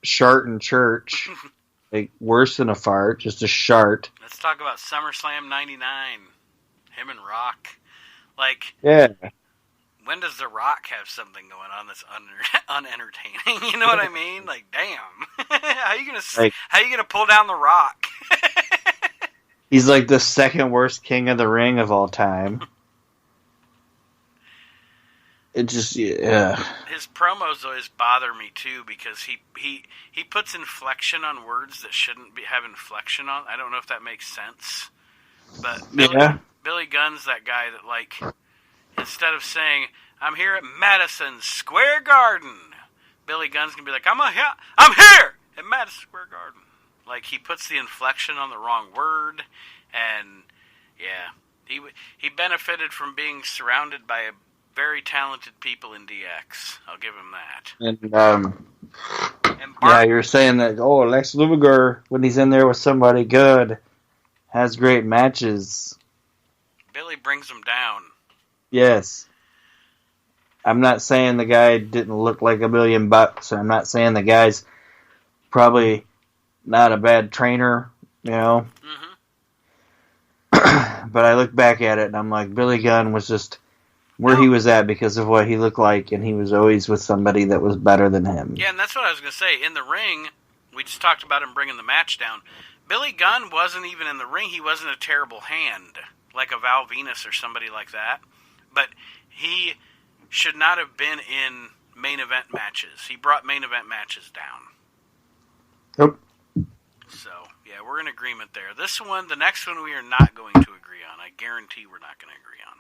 shart in church. Like, worse than a fart, just a shart. Let's talk about SummerSlam 99. Him and Rock. Like, yeah. When does The Rock have something going on that's unentertaining? You know what I mean? Like, damn. How you gonna pull down The Rock? He's like the second worst King of the Ring of all time. It just, yeah. His promos always bother me too, because he puts inflection on words that shouldn't have inflection on. I don't know if that makes sense, but Billy Gunn's that guy that, like, instead of saying I'm here at Madison Square Garden, Billy Gunn's gonna be like I'm here at Madison Square Garden. Like, he puts the inflection on the wrong word, and yeah, he benefited from being surrounded by very talented people in DX. I'll give him that. And yeah, you're saying that, Lex Luger, when he's in there with somebody good, has great matches. Billy brings him down. Yes. I'm not saying the guy didn't look like $1 million. I'm not saying the guy's probably not a bad trainer, you know. Mm-hmm. But I look back at it and I'm like, Billy Gunn was just where he was at because of what he looked like, and he was always with somebody that was better than him. Yeah, and that's what I was going to say. In the ring, we just talked about him bringing the match down. Billy Gunn wasn't even in the ring. He wasn't a terrible hand, like a Val Venus or somebody like that. But he should not have been in main event matches. He brought main event matches down. Yep. So, yeah, we're in agreement there. This one, the next one we are not going to agree on. I guarantee we're not going to agree on.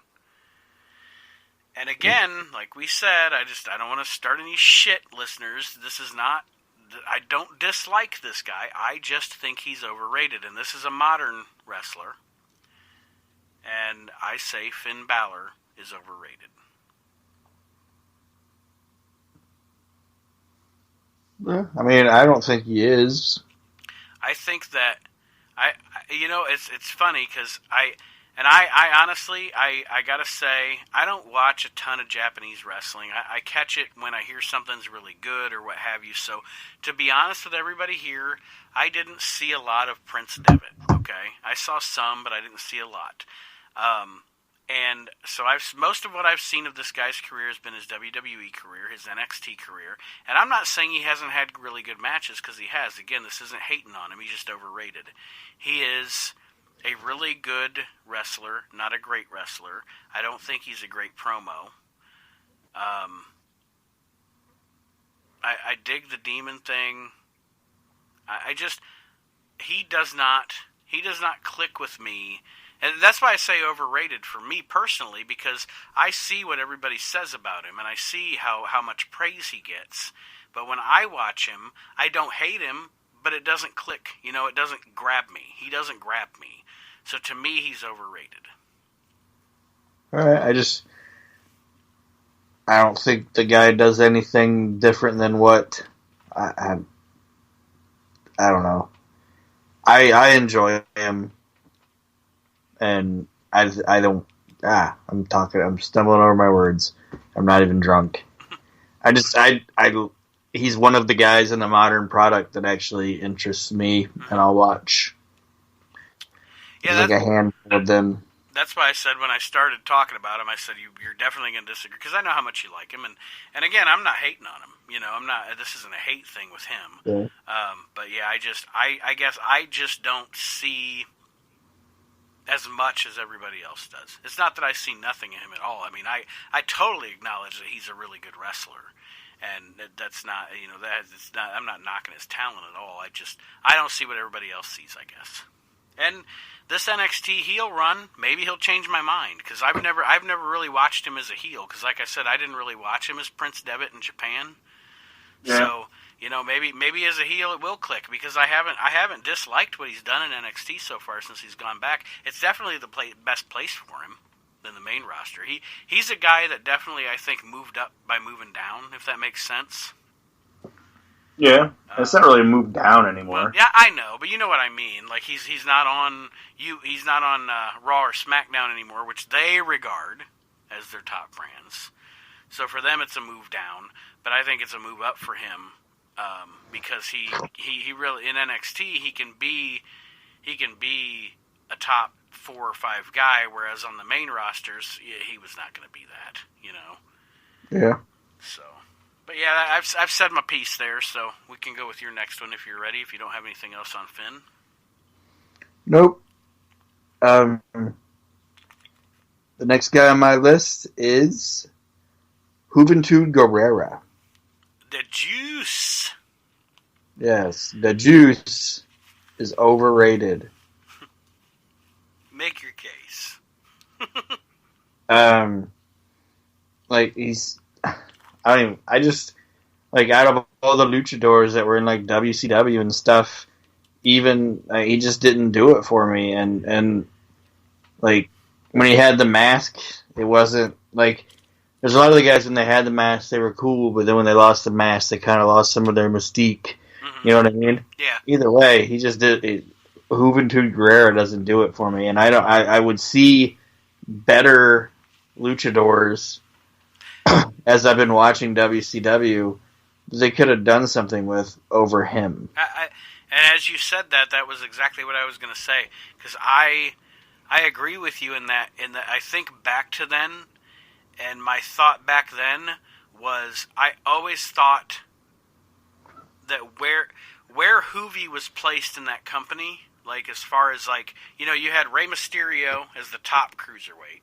And again, like we said, I don't want to start any shit, listeners. This is not, I don't dislike this guy. I just think he's overrated. And this is a modern wrestler. And I say Finn Balor is overrated. I mean, I don't think he is. I think that it's funny because I honestly gotta say I don't watch a ton of Japanese wrestling. I catch it when I hear something's really good or what have you. So to be honest with everybody here, I didn't see a lot of Prince Devitt. Okay, I saw some, but I didn't see a lot. And so most of what I've seen of this guy's career has been his WWE career, his NXT career. And I'm not saying he hasn't had really good matches, because he has. Again, this isn't hating on him. He's just overrated. He is a really good wrestler, not a great wrestler. I don't think he's a great promo. I dig the demon thing. He does not click with me. And that's why I say overrated for me personally, because I see what everybody says about him, and I see how much praise he gets. But when I watch him, I don't hate him, but it doesn't click. It doesn't grab me. He doesn't grab me. So to me, he's overrated. All right, I don't think the guy does anything different than what I don't know. I enjoy him. And I'm stumbling over my words. I'm not even drunk. He's one of the guys in the modern product that actually interests me, and I'll watch. Yeah, there's like a handful of them. That's why I said when I started talking about him, I said you're definitely going to disagree, because I know how much you like him, and again, I'm not hating on him. I'm not. This isn't a hate thing with him. Yeah. But yeah, I guess I just don't see as much as everybody else does. It's not that I see nothing in him at all. I mean, I totally acknowledge that he's a really good wrestler, and that's not, it's not. I'm not knocking his talent at all. I don't see what everybody else sees, I guess. And this NXT heel run, maybe he'll change my mind, because I've never really watched him as a heel, because like I said, I didn't really watch him as Prince Devitt in Japan. Yeah. So maybe as a heel it will click, because I haven't disliked what he's done in NXT so far since he's gone back. It's definitely the best place for him than the main roster. He's a guy that definitely, I think, moved up by moving down, if that makes sense. Yeah, it's not really moved down anymore. Well, yeah, I know, but you know what I mean. Like he's not on Raw or SmackDown anymore, which they regard as their top brands. So for them, it's a move down, but I think it's a move up for him. Because he really, in NXT he can be a top 4 or 5 guy, whereas on the main rosters he was not going to be that, Yeah. So, but yeah, I've said my piece there, so we can go with your next one if you're ready. If you don't have anything else on Finn. Nope. The next guy on my list is Juventud Guerrera. The Juice. Yes, the Juice is overrated. Make your case. Out of all the luchadors that were in like WCW and stuff, even he just didn't do it for me. And like when he had the mask, it wasn't like. There's a lot of the guys when they had the mask, they were cool, but then when they lost the mask, they kind of lost some of their mystique. Mm-hmm. You know what I mean? Yeah. Either way, he just did it. Juventud Guerrera doesn't do it for me, and I would see better luchadors as I've been watching WCW. They could have done something with over him. And as you said that was exactly what I was going to say, because I agree with you in that I think back to then. And my thought back then was I always thought that where Hoovy was placed in that company, like as far as like, you had Rey Mysterio as the top cruiserweight.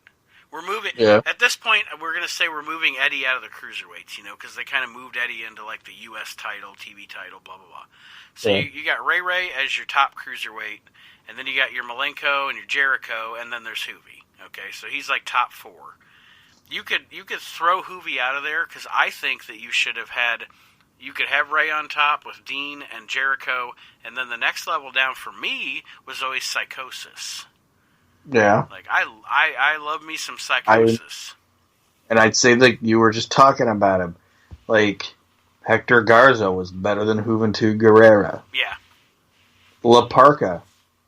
We're moving at this point. We're going to say we're moving Eddie out of the cruiserweights, because they kind of moved Eddie into like the U.S. title, TV title, blah, blah, blah. So you got Ray as your top cruiserweight, and then you got your Malenko and your Jericho, and then there's Hoovy. Okay, so he's like top 4. You could throw Hoovy out of there, because I think that you should have had... You could have Ray on top with Dean and Jericho, and then the next level down for me was always Psychosis. Yeah. Like, I love me some Psychosis. And I'd say that you were just talking about him. Like, Hector Garza was better than Juventud Guerrera. Yeah. La Parca.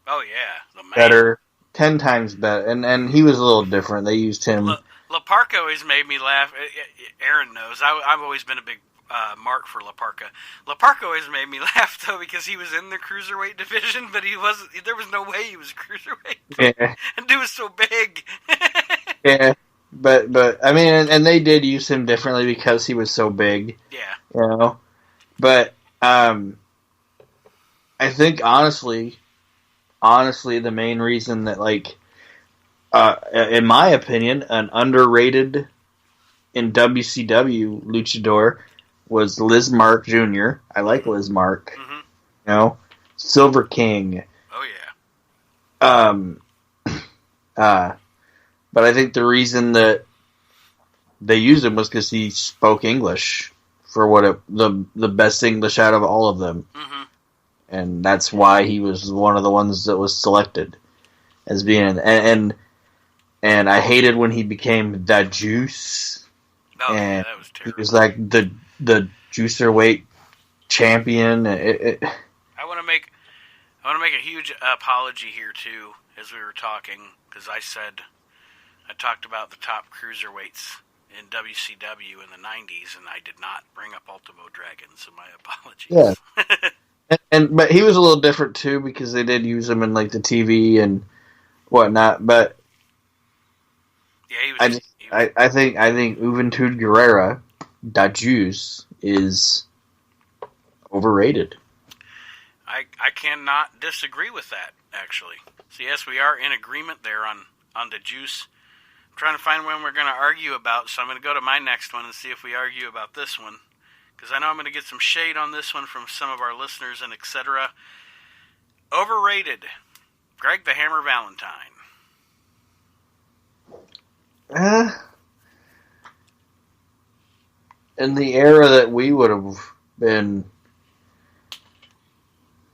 Oh, yeah. The man. Better. 10 times better. And he was a little different. They used him. La Parca always made me laugh. Aaron knows. I've always been a big mark for La Parca. La Parca always made me laugh, though, because he was in the cruiserweight division, but he wasn't. There was no way he was cruiserweight. Yeah. And dude was so big. Yeah. But I mean, and they did use him differently because he was so big. Yeah. But I think honestly, the main reason that, like, in my opinion, an underrated in WCW luchador was Lizmark Jr. I like Lizmark. Mm-hmm. Silver King. Oh yeah. But I think the reason that they used him was because he spoke English for the best English out of all of them. Mm-hmm. And that's why he was one of the ones that was selected as being... And I hated when he became the Juice. Oh, and yeah, that was terrible. He was like the juicerweight champion. I want to make a huge apology here too, as we were talking, because I talked about the top cruiserweights in WCW in the 90s, and I did not bring up Ultimo Dragon, so my apologies. Yeah. But he was a little different too, because they did use him in like the TV and whatnot. But yeah, I think Juventud Guerrera, Da Juice, is overrated. I cannot disagree with that, actually. So yes, we are in agreement there on the Juice. I'm trying to find one we're going to argue about, so I'm going to go to my next one and see if we argue about this one, because I know I'm going to get some shade on this one from some of our listeners and etc. Overrated. Greg the Hammer Valentine. In the era that we would have been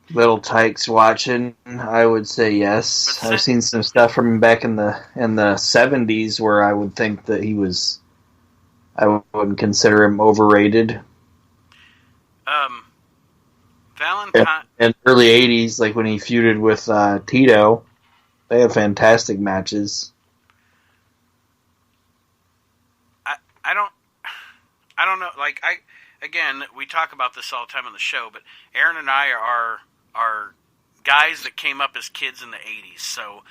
little tykes watching, I would say yes. I've seen some stuff from him back in the 70s where I would think that I wouldn't consider him overrated. Valentine. In the early 80s, like when he feuded with Tito, they had fantastic matches. I don't know. Like, again, we talk about this all the time on the show, but Aaron and I are guys that came up as kids in the 80s, so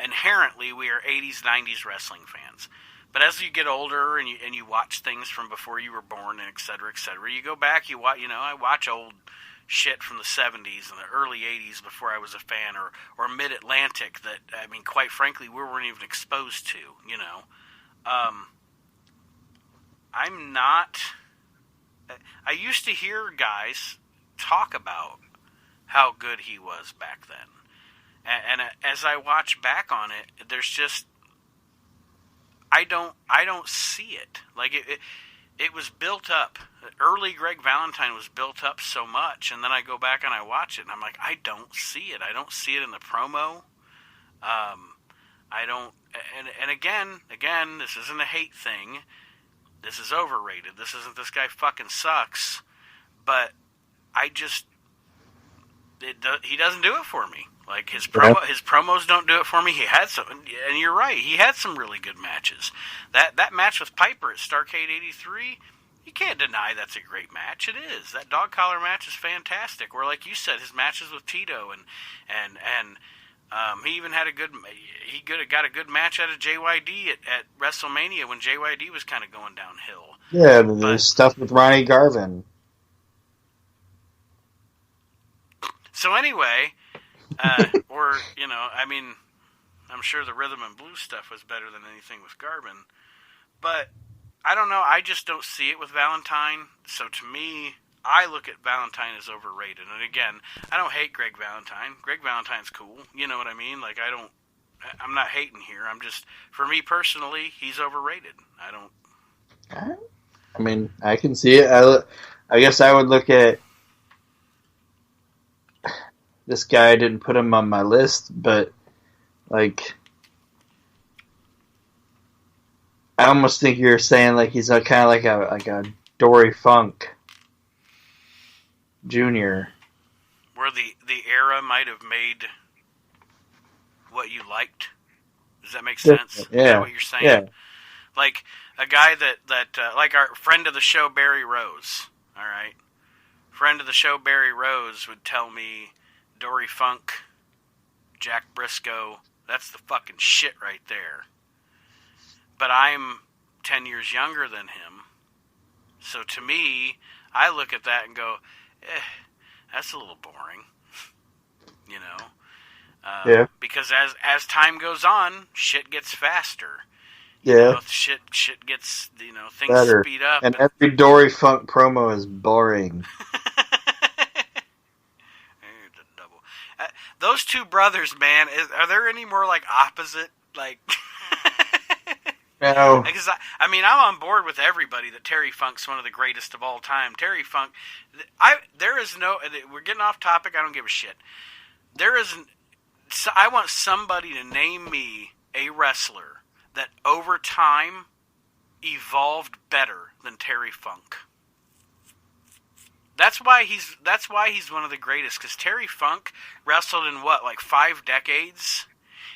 inherently we are 80s, 90s wrestling fans. But as you get older and you watch things from before you were born, and et cetera, you go back, I watch old shit from the 70s and the early 80s before I was a fan, or Mid-Atlantic that, I mean, quite frankly, we weren't even exposed to, I used to hear guys talk about how good he was back then. And as I watch back on it, there's just, I don't see it. Like, it was built up. Early Greg Valentine was built up so much, and then I go back and I watch it, and I'm like, I don't see it. I don't see it in the promo. I don't, and again, this isn't a hate thing. This is overrated. This isn't this guy fucking sucks. But I just, he doesn't do it for me. Like, his promos don't do it for me. He had some, and you're right, he had some really good matches. That match with Piper at Starrcade 83, you can't deny that's a great match. It is. That dog collar match is fantastic. Or like you said, his matches with Tito and he even had got a good match out of JYD at WrestleMania when JYD was kind of going downhill. Yeah, the stuff with Ronnie Garvin. So anyway, I mean, I'm sure the rhythm and blues stuff was better than anything with Garvin, but I don't know. I just don't see it with Valentine. So to me, I look at Valentine as overrated. And again, I don't hate Greg Valentine. Greg Valentine's cool. You know what I mean? Like, I'm not hating here. I'm just, for me personally, he's overrated. I mean, I can see it. I guess I would look at this guy. I didn't put him on my list, but like, I almost think you're saying like he's kind of like a Dory Funk Jr. Where the era might have made what you liked. Does that make sense? Yeah. Is that what you're saying? Yeah. Like a guy that like our friend of the show, Barry Rose. All right, friend of the show, Barry Rose would tell me Dory Funk, Jack Briscoe. That's the fucking shit right there. But I'm 10 years younger than him, so to me, I look at that and go, that's a little boring, you know. Yeah. Because as time goes on, shit gets faster. Yeah. You know, shit gets, you know, things Better. speed up. And every Dory Funk promo is boring. Those two brothers, man, are there any more like opposite? Like, No. because I mean, I'm on board with everybody that Terry Funk's one of the greatest of all time. Terry Funk, there is no. We're getting off topic. I don't give a shit. There isn't. I want somebody to name me a wrestler that over time evolved better than Terry Funk. That's why he's one of the greatest, because Terry Funk wrestled in what, like 5 decades?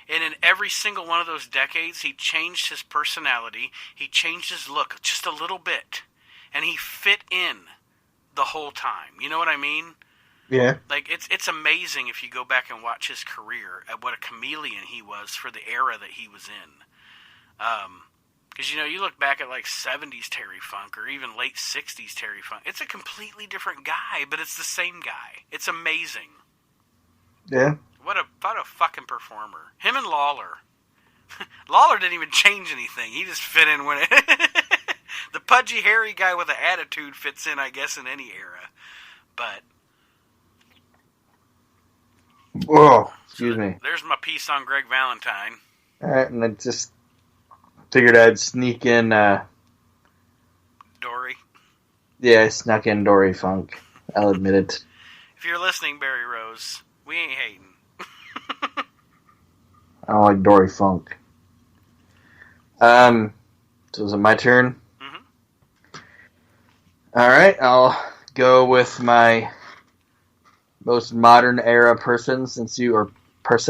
And in every single one of those decades, he changed his personality, he changed his look just a little bit, and he fit in the whole time. You know what I mean? Yeah. Like, it's amazing if you go back and watch his career, at what a chameleon he was for the era that he was in. Because, you know, you look back at, like, 70s Terry Funk, or even late 60s Terry Funk, it's a completely different guy, but it's the same guy. It's amazing. Yeah. What a fucking performer. Him and Lawler. Lawler didn't even change anything. He just fit in when it... The pudgy, hairy guy with an attitude fits in, I guess, in any era. But... Whoa, excuse me. There's my piece on Greg Valentine. All right, and I just figured I'd sneak in. Dory. Yeah, I snuck in Dory Funk. I'll admit it. If you're listening, Barry Rose, we ain't hating. I don't like Dory Funk. So is it my turn? Mm-hmm. All right, I'll go with my most modern era person, since you put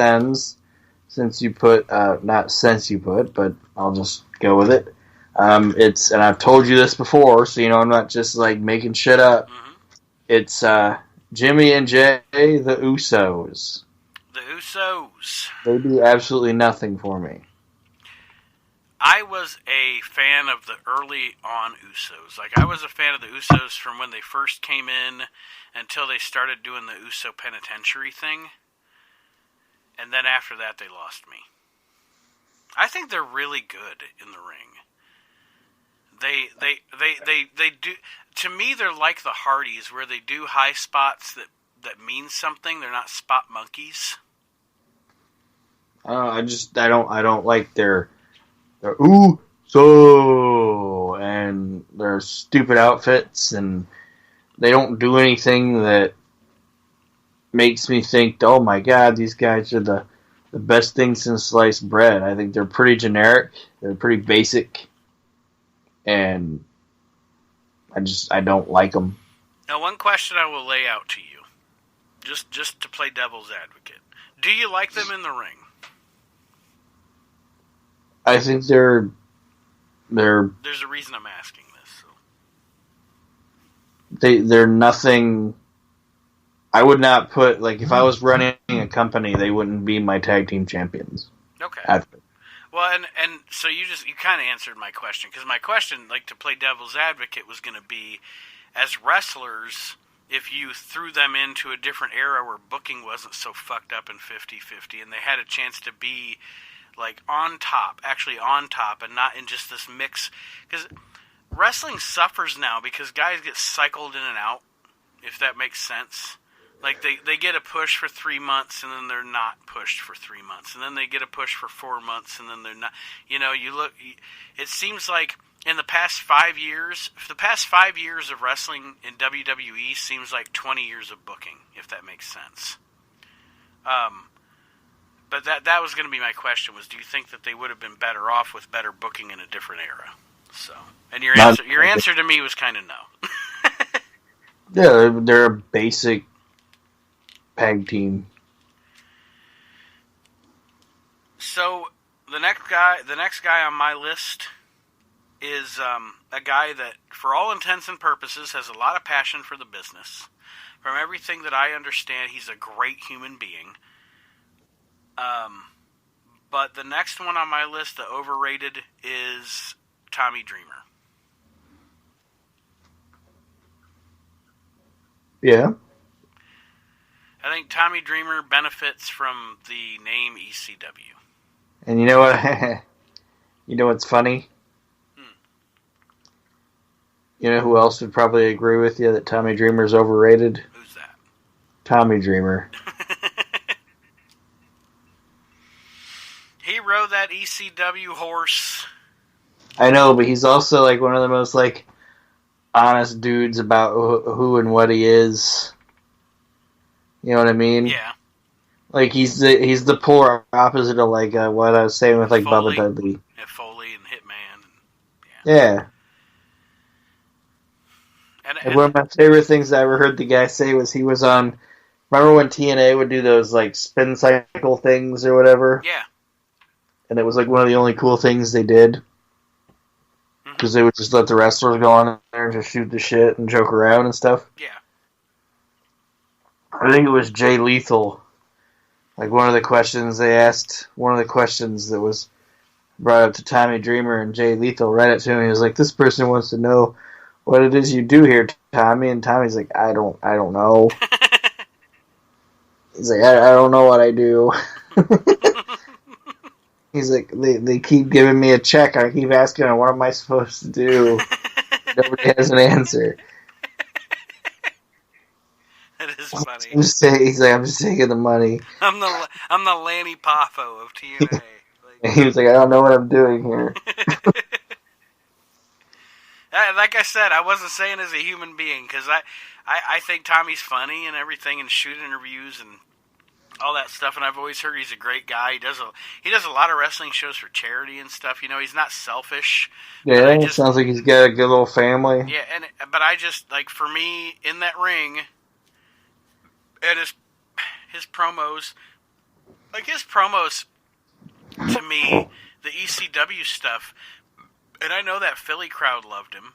not since you put, but I'll just go with it. It's, and I've told you this before, so you know I'm not just like making shit up. Mm-hmm. It's Jimmy and Jay, the Usos. The Usos. They do absolutely nothing for me. I was a fan of the early on Usos. Like, I was a fan of the Usos from when they first came in until they started doing the Uso penitentiary thing. And then after that, they lost me. I think they're really good in the ring. They do. To me, they're like the Hardys, where they do high spots that mean something. They're not spot monkeys. I don't like their Uso and their stupid outfits, and they don't do anything that makes me think, oh my god, these guys are the best thing since sliced bread. I think they're pretty generic, they're pretty basic, and I don't like them. Now, one question I will lay out to you, just to play devil's advocate. Do you like them in the ring? I think they're... There's a reason I'm asking this. So. They're nothing... I would not put... Like, if I was running a company, they wouldn't be my tag team champions. Okay. Well, and so you kind of answered my question, because my question, like, to play devil's advocate, was going to be, as wrestlers, if you threw them into a different era where booking wasn't so fucked up in 50-50, and they had a chance to be, like, actually on top, and not in just this mix, because wrestling suffers now because guys get cycled in and out, if that makes sense. Like, they get a push for 3 months, and then they're not pushed for 3 months. And then they get a push for 4 months, and then they're not. You know, it seems like in the past 5 years, the past 5 years of wrestling in WWE seems like 20 years of booking, if that makes sense. But that was going to be my question, was do you think that they would have been better off with better booking in a different era? So, and your answer to me was kind of no. Yeah, they're a basic tag team. So the next guy on my list is a guy that, for all intents and purposes, has a lot of passion for the business. From everything that I understand, he's a great human being. But the next one on my list, the overrated, is Tommy Dreamer. Yeah. I think Tommy Dreamer benefits from the name ECW. And you know what? You know what's funny? You know who else would probably agree with you that Tommy Dreamer's overrated? Who's that? Tommy Dreamer. He rode that ECW horse. I know, but he's also like one of the most like honest dudes about who and what he is. You know what I mean? Yeah. Like he's the polar opposite of like what I was saying with like Foley. Bubba Dudley. Yeah, Foley and Hitman. Yeah. And one of my favorite things I ever heard the guy say was he was on. Remember when TNA would do those like spin cycle things or whatever? Yeah. And it was like one of the only cool things they did. Because they would just let the wrestlers go on there and just shoot the shit and joke around and stuff. Yeah. I think it was Jay Lethal. Like one of the questions that was brought up to Tommy Dreamer, and Jay Lethal read it to him. He was like, "This person wants to know what it is you do here, Tommy." And Tommy's like, I don't know. He's like, I don't know what I do. He's like, they keep giving me a check. I keep asking them, what am I supposed to do? Nobody has an answer. That is funny. He's like, I'm just taking the money. I'm the Lanny Poffo of TNA. He was like, I don't know what I'm doing here. Like I said, I wasn't saying as a human being, because I think Tommy's funny and everything, and shoot interviews and all that stuff, and I've always heard he's a great guy. He does a lot of wrestling shows for charity and stuff. You know, he's not selfish. Yeah, it sounds like he's got a good little family. Yeah, but I just, like, for me, in that ring, and his promos, like his promos, to me, the ECW stuff, and I know that Philly crowd loved him,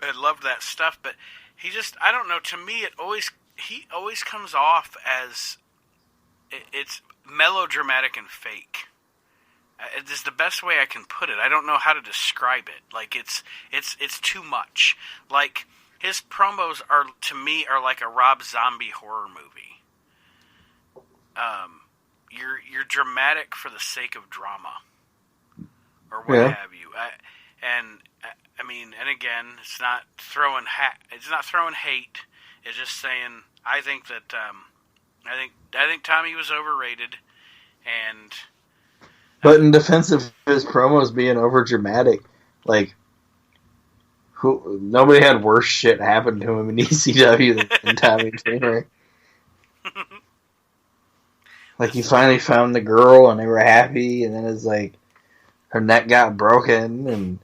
and loved that stuff, but he just, I don't know, to me, he always comes off as, it's melodramatic and fake. It's the best way I can put it. I don't know how to describe it. Like, it's too much. Like, his promos to me, are like a Rob Zombie horror movie. You're dramatic for the sake of drama, or what have you. I mean, and again, it's not throwing hate. It's just saying I think that I think Tommy was overrated, and. But in defense of his promos being over dramatic, like, nobody had worse shit happen to him in ECW than Tommy Dreamer. Like, he finally found the girl, and they were happy, and then it's like, her neck got broken,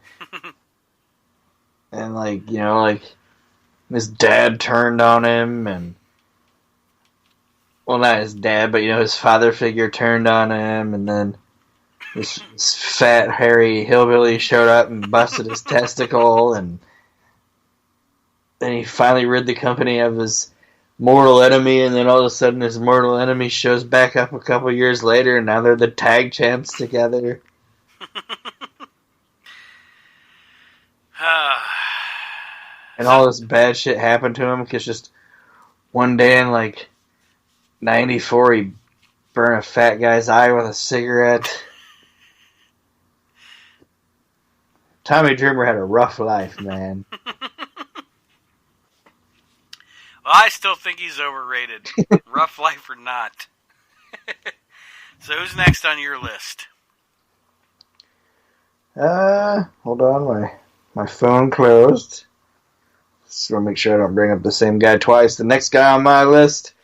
and like, you know, like, his dad turned on him, and, well, not his dad, but, you know, his father figure turned on him, and then this fat, hairy hillbilly showed up and busted his testicle, and then he finally rid the company of his mortal enemy, and then all of a sudden his mortal enemy shows back up a couple years later, and now they're the tag champs together. And all this bad shit happened to him because just one day in like 94 he burned a fat guy's eye with a cigarette. Tommy Dreamer had a rough life, man. Well, I still think he's overrated. Rough life or not. So who's next on your list? Hold on, my phone closed. Just want to make sure I don't bring up the same guy twice. The next guy on my list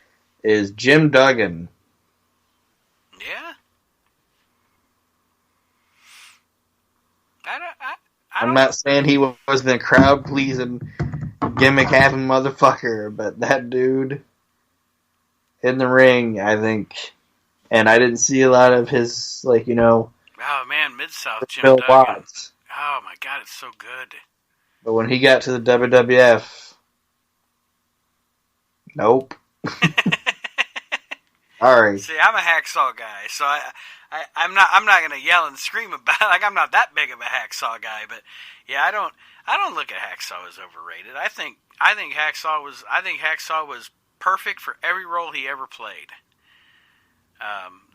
is Jim Duggan. Yeah. I'm not saying he was the crowd pleasing, gimmick having motherfucker, but that dude in the ring, I think, and I didn't see a lot of his, like, you know. Oh man, Mid-South Jim Bill Duggan. Watts. Oh my God, it's so good. But when he got to the WWF, nope. Sorry. See, I'm a hacksaw guy, so I'm not gonna yell and scream about it. Like, I'm not that big of a hacksaw guy, but yeah, I don't look at hacksaw as overrated. I think hacksaw was perfect for every role he ever played.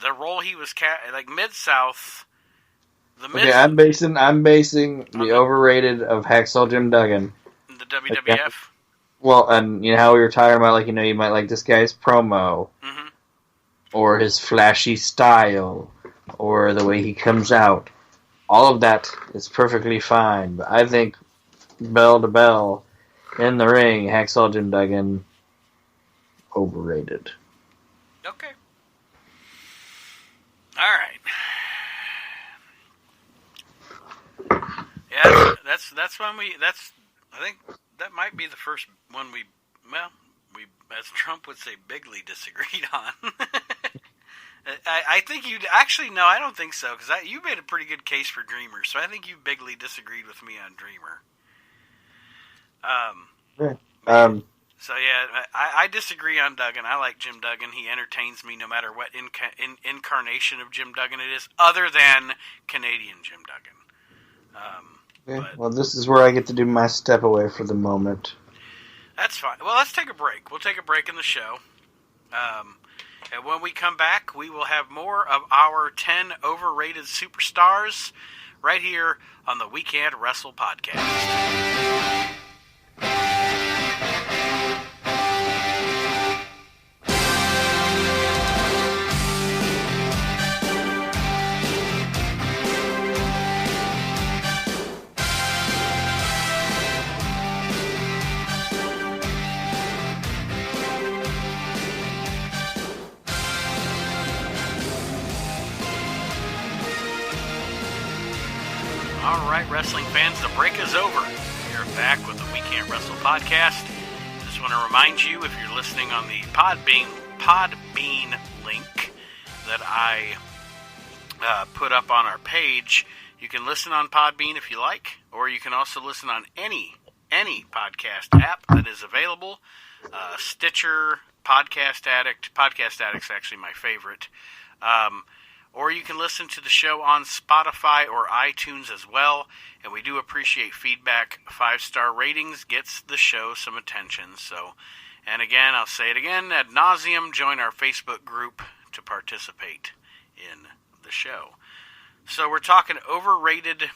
The role he was like Mid-South. Okay, I'm basing the overrated of Hacksaw Jim Duggan. The WWF. Well, and you know how we were talking about, like, you know, you might like this guy's promo, or his flashy style, or the way he comes out. All of that is perfectly fine, but I think bell to bell in the ring, Hacksaw Jim Duggan, overrated. Okay. All right. Yeah, that's when I think that might be the first one we as Trump would say, bigly disagreed on. I think you'd actually, no, I don't think so, because you made a pretty good case for Dreamer, so I think you bigly disagreed with me on Dreamer. So yeah, I disagree on Duggan. I like Jim Duggan. He entertains me no matter what incarnation of Jim Duggan it is, other than Canadian Jim Duggan. Well, this is where I get to do my step away for the moment. That's fine. Well, let's take a break. We'll take a break in the show. And when we come back, we will have more of our 10 overrated superstars right here on the We Can't Wrestle podcast. Alright, wrestling fans, the break is over. We're back with the We Can't Wrestle podcast. Just want to remind you, if you're listening on the Podbean link that I put up on our page, you can listen on Podbean if you like, or you can also listen on any podcast app that is available. Stitcher, Podcast Addict. Podcast Addict's actually my favorite. Or you can listen to the show on Spotify or iTunes as well. And we do appreciate feedback. 5-star ratings gets the show some attention. So, and again, I'll say it again, ad nauseum, join our Facebook group to participate in the show. So we're talking overrated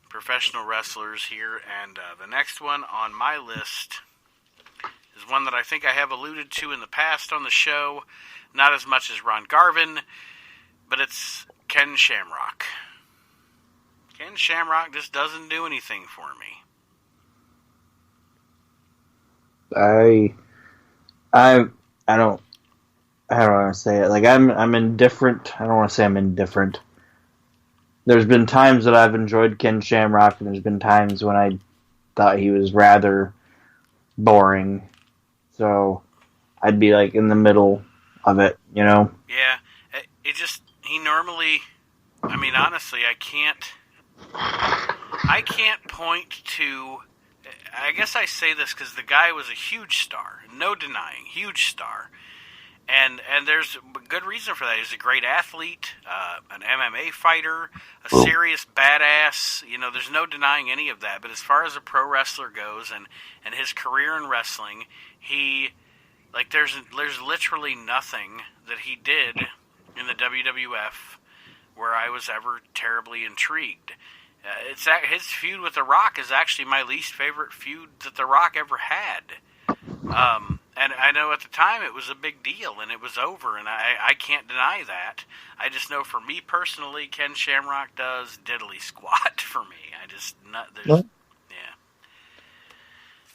professional wrestlers here. And the next one on my list is one that I think I have alluded to in the past on the show. Not as much as Ron Garvin, but it's Ken Shamrock. Ken Shamrock just doesn't do anything for me. I don't want to say it. Like, I'm indifferent. I don't want to say I'm indifferent. There's been times that I've enjoyed Ken Shamrock, and there's been times when I thought he was rather boring. So I'd be like in the middle of it, you know? Yeah, he normally, I mean, honestly, I can't point to, I guess I say this because the guy was a huge star, no denying, huge star. And there's a good reason for that. He's a great athlete, an MMA fighter, a serious badass. You know, there's no denying any of that. But as far as a pro wrestler goes and his career in wrestling, there's literally nothing that he did in the WWF where I was ever terribly intrigued. His feud with The Rock is actually my least favorite feud that The Rock ever had. And I know at the time it was a big deal and it was over, and I can't deny that. I just know for me personally, Ken Shamrock does diddly squat for me. I just yeah.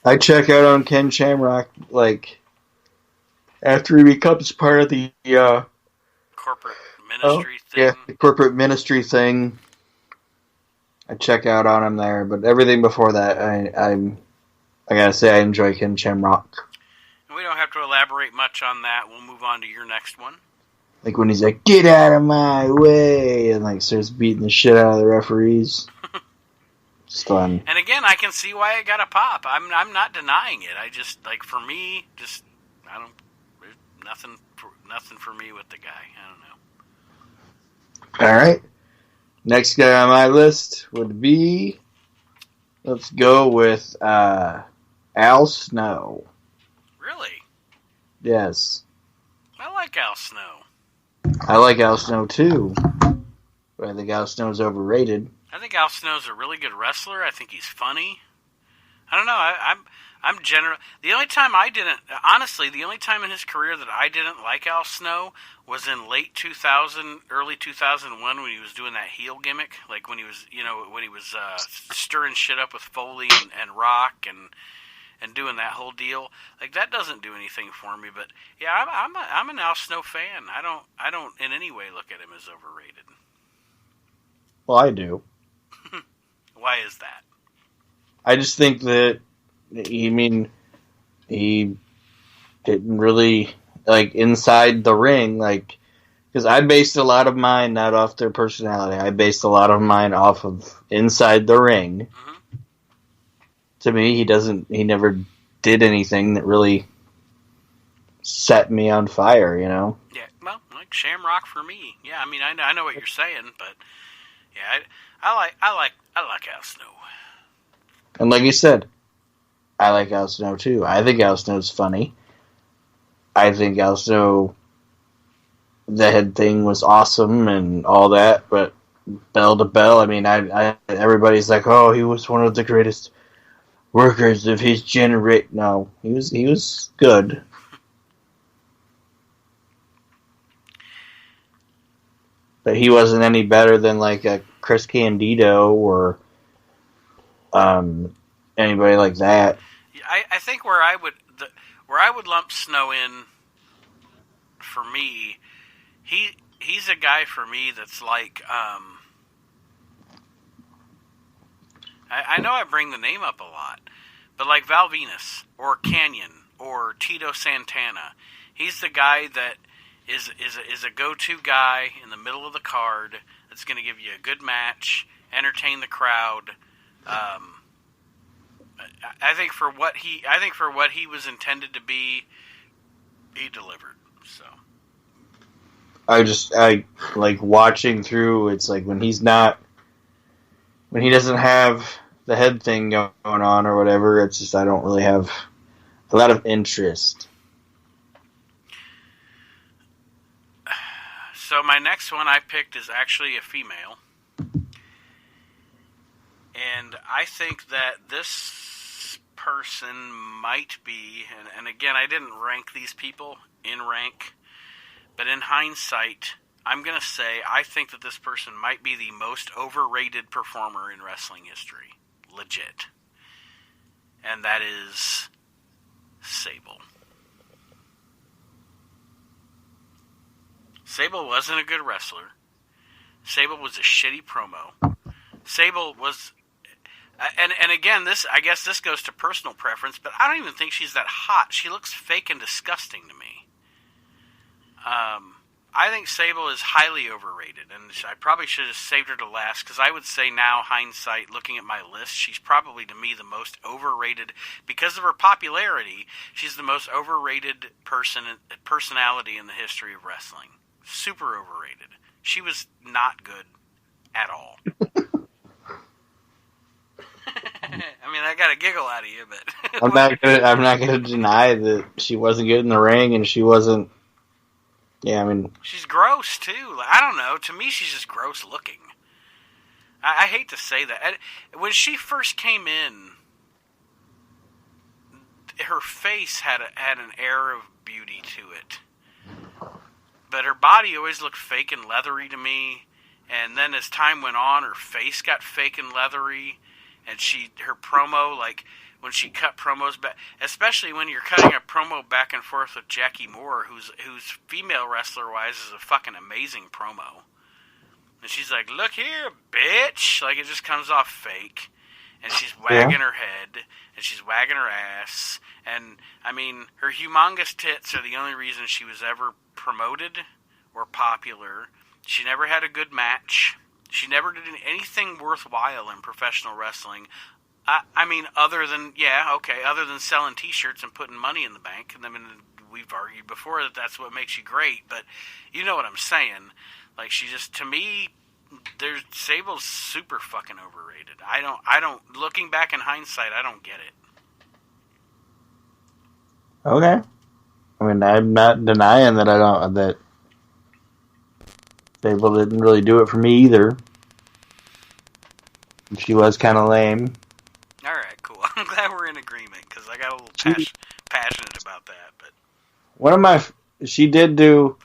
I check out on Ken Shamrock like after he becomes part of the corporate ministry thing. Yeah, the corporate ministry thing. I check out on him there, but everything before that, I gotta say I enjoy Ken Shamrock. And we don't have to elaborate much on that. We'll move on to your next one. Like when he's like, "Get out of my way," and like starts beating the shit out of the referees. It's fun. And again, I can see why it got a pop. I'm not denying it. I just like for me, just I don't. There's nothing for me with the guy. I don't know. All right. Next guy on my list would be, let's go with Al Snow. Really? Yes. I like Al Snow. I like Al Snow too, but I think Al Snow's overrated. I think Al Snow's a really good wrestler. I think he's funny. I don't know. I'm general. The only time the only time in his career that I didn't like Al Snow was in late 2000, early 2001 when he was doing that heel gimmick, like when he was, stirring shit up with Foley and Rock and doing that whole deal. Like that doesn't do anything for me. But yeah, I'm an Al Snow fan. I don't in any way look at him as overrated. Well, I do. Why is that? I just think that he didn't really like inside the ring, like because I based a lot of mine not off their personality. I based a lot of mine off of inside the ring. Mm-hmm. To me, he never did anything that really set me on fire, you know? Yeah, well, like Shamrock for me. Yeah, I mean, I know what you're saying, but yeah, I like Al Snow. And like you said, I like Al Snow too. I think Al Snow's funny. I think Al Snow, the head thing was awesome and all that, but bell to bell, I mean, everybody's like, oh, he was one of the greatest workers of his generation. No, he was good. But he wasn't any better than like a Chris Candido or anybody like that. I think where I would lump Snow in for me, he's a guy for me that's like I know I bring the name up a lot, but like Val Venus or Canyon or Tito Santana, he's the guy that is a go-to guy in the middle of the card that's going to give you a good match, entertain the crowd. I think for what he was intended to be, he delivered. So I like watching through. It's like when he doesn't have the head thing going on or whatever. It's just I don't really have a lot of interest. So my next one I picked is actually a female. And I think that this person might be, and again, I didn't rank these people in rank, but in hindsight, I'm going to say I think that this person might be the most overrated performer in wrestling history. Legit. And that is Sable. Sable wasn't a good wrestler. Sable was a shitty promo. Sable was... And again, I guess this goes to personal preference, but I don't even think she's that hot. She looks fake and disgusting to me. I think Sable is highly overrated, and I probably should have saved her to last, because I would say now, hindsight, looking at my list, she's probably, to me, the most overrated. Because of her popularity, she's the most overrated personality in the history of wrestling. Super overrated. She was not good at all. I mean, I got a giggle out of you, but I'm not gonna deny that she wasn't good in the ring, and she wasn't. Yeah, I mean, she's gross too. I don't know. To me, she's just gross looking. I hate to say that. When she first came in, her face had an air of beauty to it. But her body always looked fake and leathery to me. And then as time went on, her face got fake and leathery. And her promo, like, when she cut promos back, especially when you're cutting a promo back and forth with Jackie Moore, who's female wrestler-wise is a fucking amazing promo. And she's like, look here, bitch! Like, it just comes off fake. And she's wagging her head, and she's wagging her ass. And, I mean, her humongous tits are the only reason she was ever promoted or popular. She never had a good match. She never did anything worthwhile in professional wrestling. I mean, other than selling T-shirts and putting money in the bank. And I mean, we've argued before that that's what makes you great. But you know what I'm saying. Like, she just, to me, Sable's super fucking overrated. I don't, looking back in hindsight, I don't get it. Okay. I mean, I'm not denying that Sable didn't really do it for me either. She was kind of lame. Alright, cool. I'm glad we're in agreement, because I got a little passionate about that. But she did do...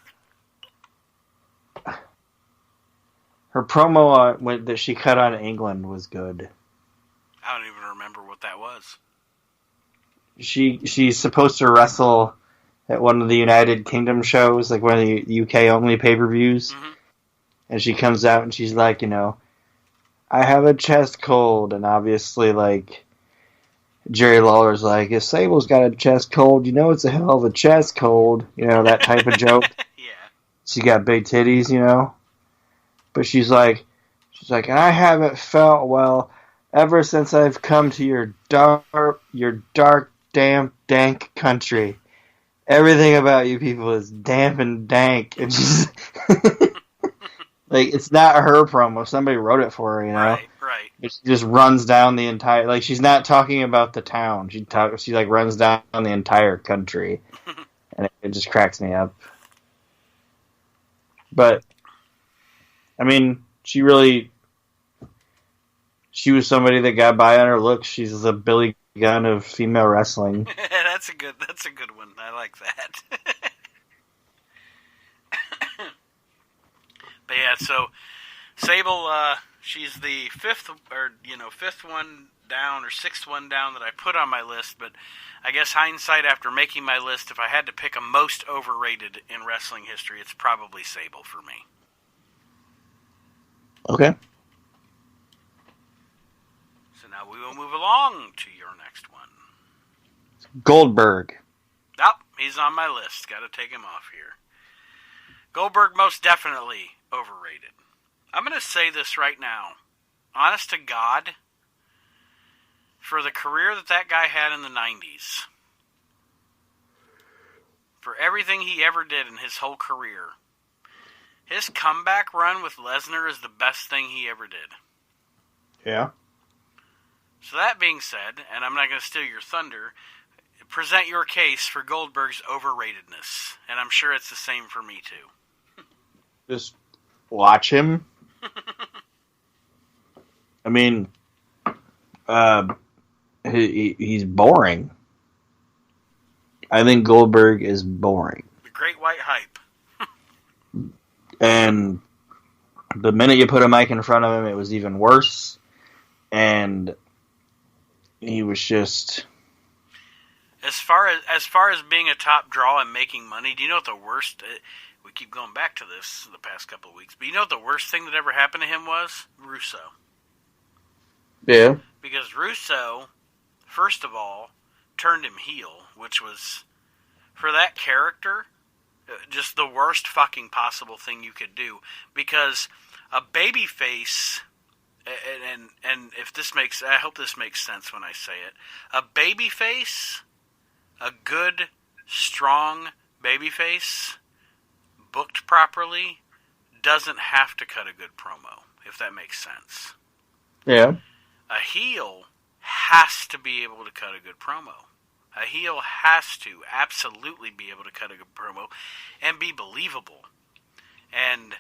Her promo that she cut on England was good. I don't even remember what that was. She's supposed to wrestle at one of the United Kingdom shows, like one of the UK only pay-per-views. Mm-hmm. And she comes out and she's like, I have a chest cold. And obviously, like, Jerry Lawler's like, if Sable's got a chest cold, it's a hell of a chest cold. That type of joke. Yeah. She got big titties, But she's like, and I haven't felt well ever since I've come to your dark, damp, dank country. Everything about you people is damp and dank. And she's like, it's not her promo. Somebody wrote it for her, Right. But she just runs down the entire, like, she's not talking about the town. She like runs down the entire country, and it just cracks me up. But I mean, she was somebody that got by on her looks. She's the Billy Gunn of female wrestling. That's a good one. I like that. But yeah, so Sable, she's the fifth one down or sixth one down that I put on my list. But I guess hindsight, after making my list, if I had to pick a most overrated in wrestling history, it's probably Sable for me. Okay. So now we will move along to your next one. Goldberg. Oh, he's on my list. Got to take him off here. Goldberg, most definitely overrated. I'm going to say this right now. Honest to God, for the career that guy had in the 90s, for everything he ever did in his whole career, his comeback run with Lesnar is the best thing he ever did. Yeah. So that being said, and I'm not going to steal your thunder, present your case for Goldberg's overratedness. And I'm sure it's the same for me, too. Just watch him. I mean, he's boring. I think Goldberg is boring. The great white hype. And the minute you put a mic in front of him, it was even worse. And he was just... As far as being a top draw and making money, do you know what the worst... We keep going back to this the past couple of weeks. But you know what the worst thing that ever happened to him was? Russo. Yeah. Because Russo, first of all, turned him heel, which was, for that character, just the worst fucking possible thing you could do. Because a babyface, and if this makes, I hope this makes sense when I say it, a babyface, a good, strong babyface, booked properly, doesn't have to cut a good promo, if that makes sense. Yeah. A heel has to be able to cut a good promo. A heel has to absolutely be able to cut a good promo and be believable. And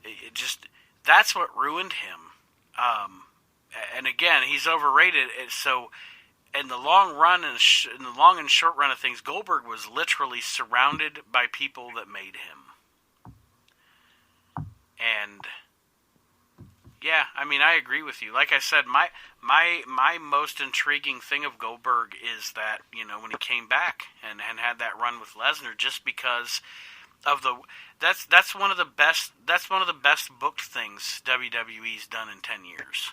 it just, that's what ruined him. And again, he's overrated. So, in the long run and in the long and short run of things, Goldberg was literally surrounded by people that made him. And yeah, I mean, I agree with you. Like I said, my most intriguing thing of Goldberg is that, you know, when he came back and had that run with Lesnar, just because of that's one of the best booked things WWE's done in 10 years.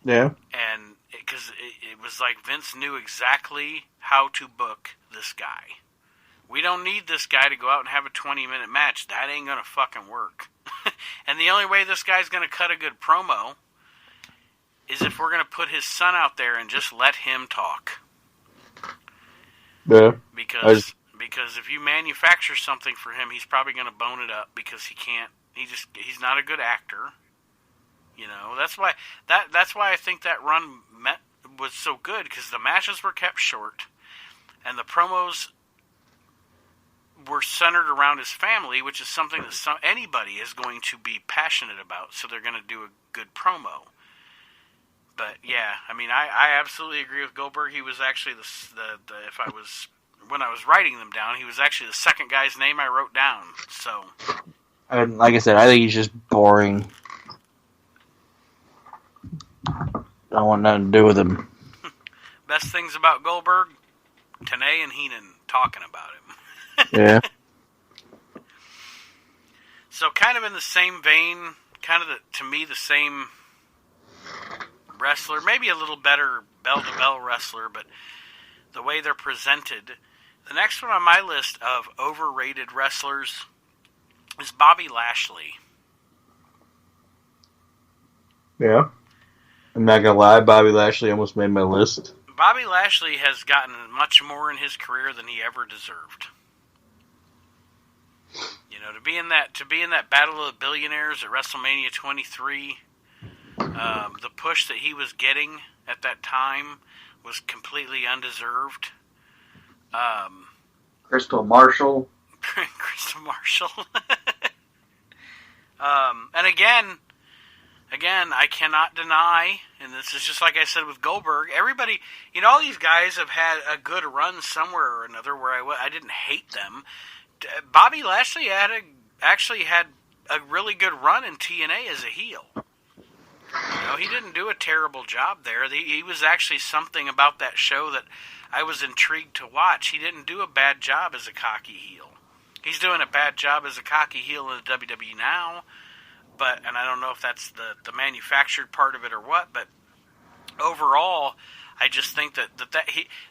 Yeah. And because it was like Vince knew exactly how to book this guy. We don't need this guy to go out and have a 20-minute match. That ain't going to fucking work. And the only way this guy's going to cut a good promo is if we're going to put his son out there and just let him talk. Yeah. Because if you manufacture something for him, he's probably going to bone it up because he's not a good actor. You know, that's why I think that run was so good, because the matches were kept short and the promos were centered around his family, which is something that anybody is going to be passionate about, so they're going to do a good promo. But yeah, I mean, I absolutely agree with Goldberg. He was actually when I was writing them down, he was actually the second guy's name I wrote down. So, like I said, I think he's just boring. I don't want nothing to do with him. Best things about Goldberg, Tenay and Heenan talking about him. Yeah. So kind of in the same vein, to me the same wrestler, maybe a little better bell-to-bell wrestler, but the way they're presented. The next one on my list of overrated wrestlers is Bobby Lashley. Yeah. I'm not going to lie, Bobby Lashley almost made my list. Bobby Lashley has gotten much more in his career than he ever deserved. You know, to be in that Battle of the Billionaires at WrestleMania 23, the push that he was getting at that time was completely undeserved. Crystal Marshall. Crystal Marshall. And again, I cannot deny, and this is just like I said with Goldberg, everybody, you know, all these guys have had a good run somewhere or another where I didn't hate them. Bobby Lashley actually had a really good run in TNA as a heel. You know, he didn't do a terrible job there. He was actually something about that show that I was intrigued to watch. He didn't do a bad job as a cocky heel. He's doing a bad job as a cocky heel in the WWE now, and I don't know if that's the manufactured part of it or what, but overall, I just think that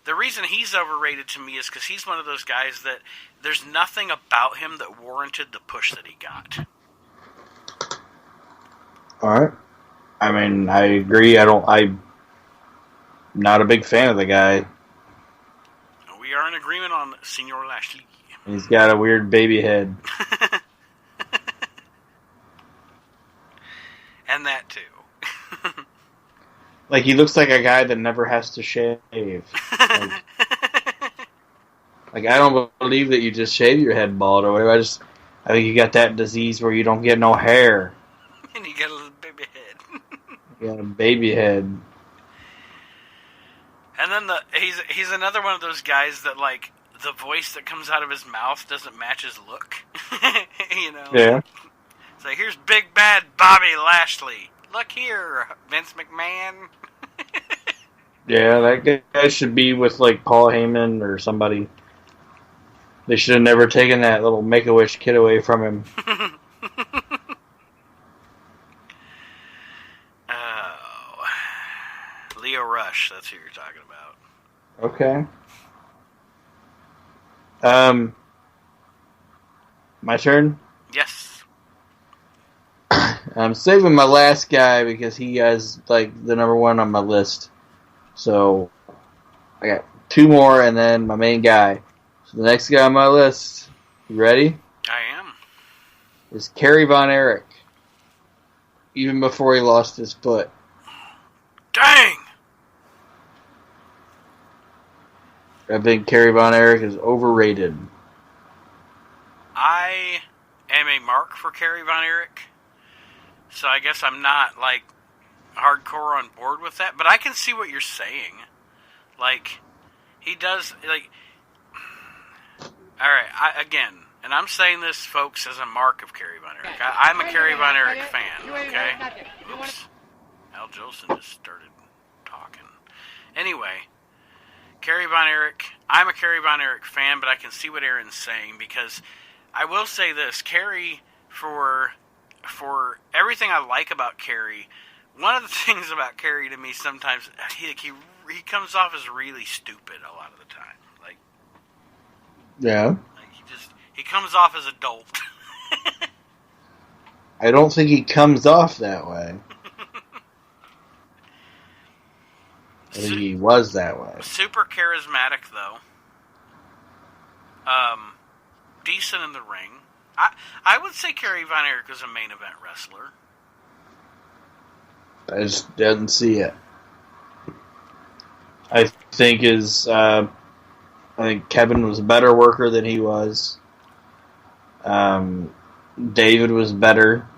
the reason he's overrated to me is because he's one of those guys that there's nothing about him that warranted the push that he got. All right. I mean, I agree. I'm not a big fan of the guy. We are in agreement on Senor Lashley. He's got a weird baby head. And that too. Like, he looks like a guy that never has to shave. Like, I don't believe that you just shave your head bald or whatever. I think you got that disease where you don't get no hair. And you got a little baby head. You got a baby head. And then he's another one of those guys that, like, the voice that comes out of his mouth doesn't match his look. You know? Yeah. It's like, here's big bad Bobby Lashley. Look here, Vince McMahon. Yeah, that guy should be with, like, Paul Heyman or somebody. They should have never taken that little Make-A-Wish kid away from him. Oh. Leo Rush, that's who you're talking about. Okay. My turn? Yes. I'm saving my last guy because he has, like, the number one on my list. So, I got two more and then my main guy. So the next guy on my list, you ready? I am. Is Kerry Von Erich. Even before he lost his foot. Dang! I think Kerry Von Erich is overrated. I am a mark for Kerry Von Erich. So I guess I'm not, like, hardcore on board with that, but I can see what you're saying. Like, he does, like... Alright, again, and I'm saying this, folks, as a mark of Kerry Von Erich. I'm a Kerry Von Erich fan, okay? Oops. Al Jolson just started talking. Anyway, Kerry Von Erich, I'm a Kerry Von Erich fan, but I can see what Aaron's saying, because I will say this, Kerry, for everything I like about Kerry, one of the things about Kerry to me sometimes, he comes off as really stupid a lot of the time. Like, yeah. Like he comes off as adult. I don't think he comes off that way. I think he was that way. Super charismatic, though. Decent in the ring. I would say Kerry Von Erich is a main event wrestler. I just didn't see it. I think Kevin was a better worker than he was. David was better.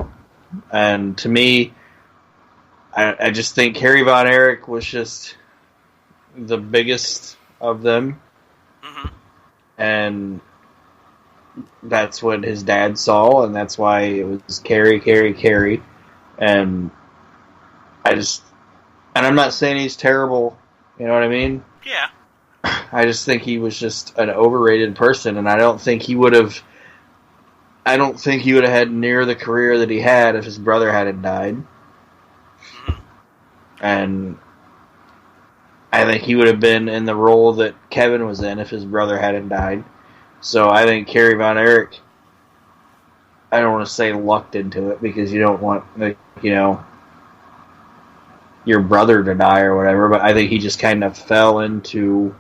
And to me, I just think Kerry Von Erich was just the biggest of them. Mm-hmm. And that's what his dad saw, and that's why it was Kerry. And I'm not saying he's terrible, you know what I mean? Yeah. I just think he was just an overrated person, and I don't think he would have had near the career that he had if his brother hadn't died. Mm-hmm. And I think he would have been in the role that Kevin was in if his brother hadn't died. So I think Kerry Von Erich, I don't want to say lucked into it, because you don't want, your brother to die or whatever, but I think he just kind of fell into,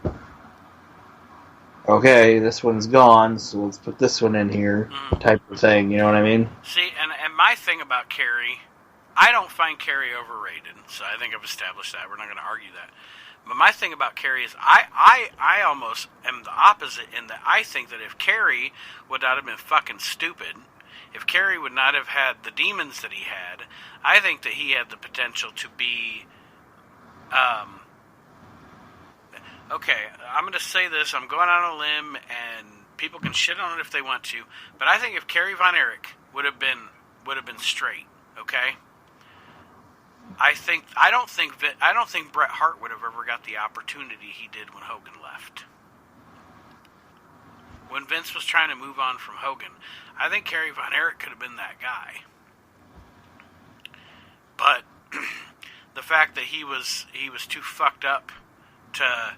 okay, this one's gone, so let's put this one in here, type of thing, you know what I mean? See, and my thing about Kerry, I don't find Kerry overrated, so I think I've established that. We're not going to argue that. But my thing about Kerry is I almost am the opposite in that I think that if Kerry would not have been fucking stupid, if Kerry would not have had the demons that he had, I think that he had the potential to be... okay, I'm going to say this, I'm going on a limb, and people can shit on it if they want to, but I think if Kerry Von Erich would have been straight, okay? I don't think Bret Hart would have ever got the opportunity he did when Hogan left. When Vince was trying to move on from Hogan, I think Kerry Von Erich could have been that guy. But the fact that he was too fucked up to,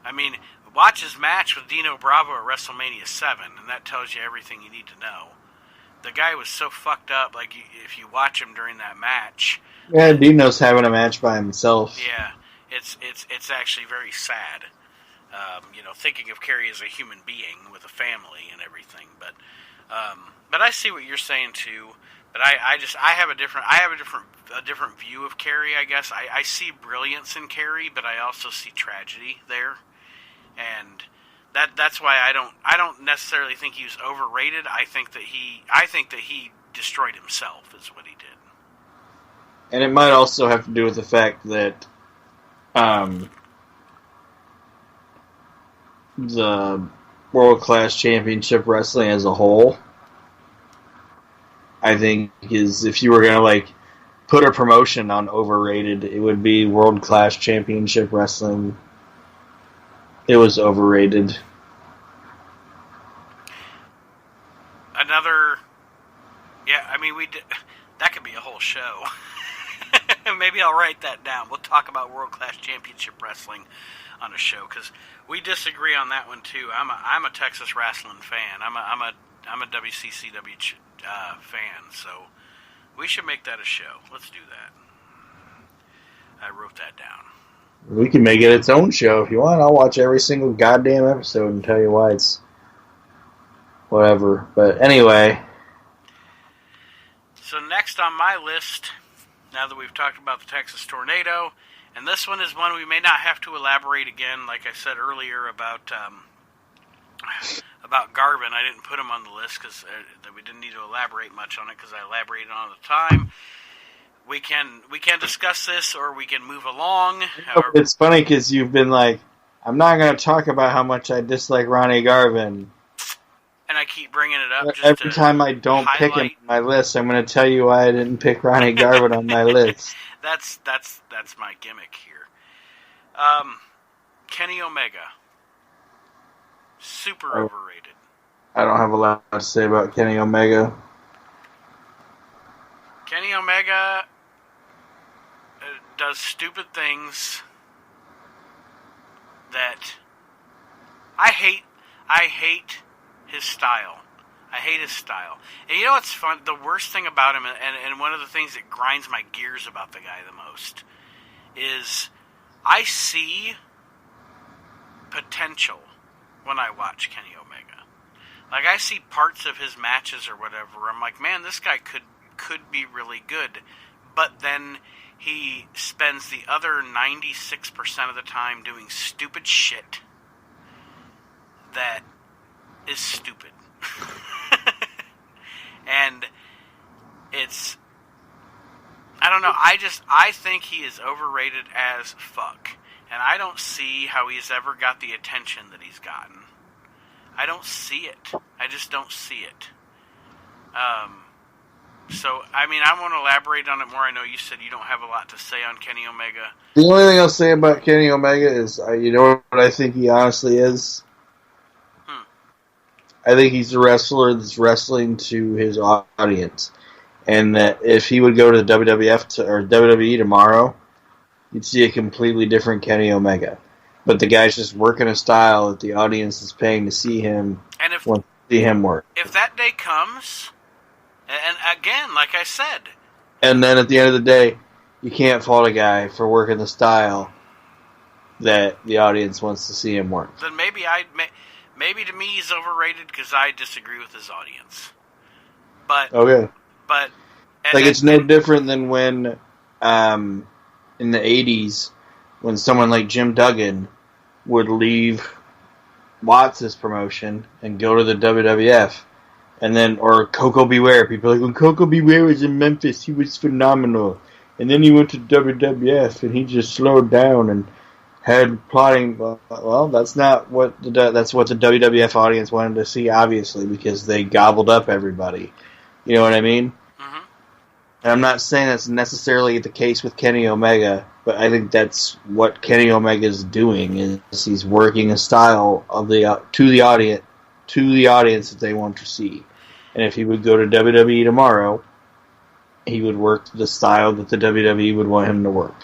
I mean, watch his match with Dino Bravo at WrestleMania 7, and that tells you everything you need to know. The guy was so fucked up, like, if you watch him during that match... Yeah, Dino's having a match by himself. Yeah, it's actually very sad. Thinking of Kerry as a human being with a family and everything, but I see what you're saying too. But I have a different view of Kerry. I guess I see brilliance in Kerry, but I also see tragedy there, and that's why I don't necessarily think he was overrated. I think that he destroyed himself is what he did. And it might also have to do with the fact that the World Class Championship Wrestling as a whole, I think, is, if you were going to put a promotion on Overrated, it would be World Class Championship Wrestling. It was overrated. We did. That could be a whole show. Maybe I'll write that down. We'll talk about World Class Championship Wrestling on a show, because we disagree on that one too. I'm a Texas wrestling fan. I'm a WCCW fan, so we should make that a show. Let's do that. I wrote that down. We can make it its own show if you want. I'll watch every single goddamn episode and tell you why it's whatever. But anyway. So next on my list, now that we've talked about the Texas Tornado, and this one is one we may not have to elaborate again, like I said earlier about Garvin. I didn't put him on the list because we didn't need to elaborate much on it because I elaborated on it at the time. we can discuss this, or we can move along. However, It's funny because you've been like, I'm not going to talk about how much I dislike Ronnie Garvin. and I keep bringing it up just Every to time I don't pick him on my list, I'm going to tell you why I didn't pick Ronnie Garvin on my list. That's my gimmick here. Kenny Omega, super overrated. I don't have a lot to say about Kenny Omega. Kenny Omega does stupid things that I hate. I hate his style. I hate his style. And you know what's fun? The worst thing about him, and one of the things that grinds my gears about the guy the most, is I see potential when I watch Kenny Omega. Like, I see parts of his matches or whatever. I'm like, man, this guy could be really good. But then he spends the other 96% of the time doing stupid shit that is stupid. And it's, I don't know, I think he is overrated as fuck. And I don't see how he's ever got the attention that he's gotten. I don't see it. I just don't see it. So, I mean, I want to elaborate on it more. I know you said you don't have a lot to say on Kenny Omega. The only thing I'll say about Kenny Omega is, you know what I think he honestly is? I think he's a wrestler that's wrestling to his audience. And that if he would go to the WWF or WWE tomorrow, you'd see a completely different Kenny Omega. But the guy's just working a style that the audience is paying to see him, and if, want to see him work. If that day comes, and again, like I said... And then at the end of the day, you can't fault a guy for working the style that the audience wants to see him work. Then maybe to me he's overrated because I disagree with his audience. But... Okay. But... Like, it's no different than when, in the 80s, when someone like Jim Duggan would leave Watts' promotion and go to the WWF, and then, or Coco Beware. People are like, when Coco Beware was in Memphis, he was phenomenal. And then he went to WWF, and he just slowed down and had plotting. Well, that's not what that's what the WWF audience wanted to see, obviously, because they gobbled up everybody. You know what I mean? And I'm not saying that's necessarily the case with Kenny Omega, but I think that's what Kenny Omega is doing, is he's working a style of to the audience that they want to see. And if he would go to WWE tomorrow, he would work the style that the WWE would want him to work.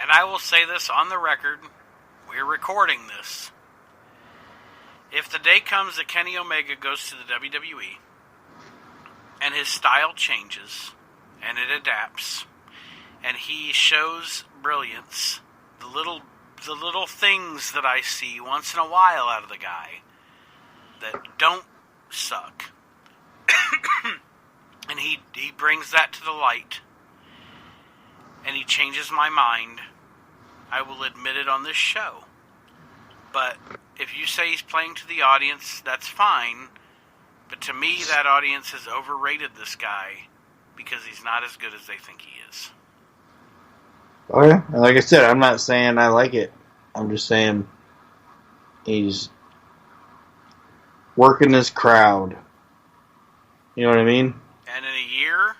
And I will say this on the record, we're recording this. If the day comes that Kenny Omega goes to the WWE, and his style changes, and it adapts, and he shows brilliance, the little things that I see once in a while out of the guy that don't suck, and he brings that to the light, and he changes my mind, I will admit it on this show. But if you say he's playing to the audience, that's fine, but to me that audience has overrated this guy because he's not as good as they think he is. Oh yeah, and like I said, I'm not saying I like it. I'm just saying he's working this crowd. You know what I mean? And in a year,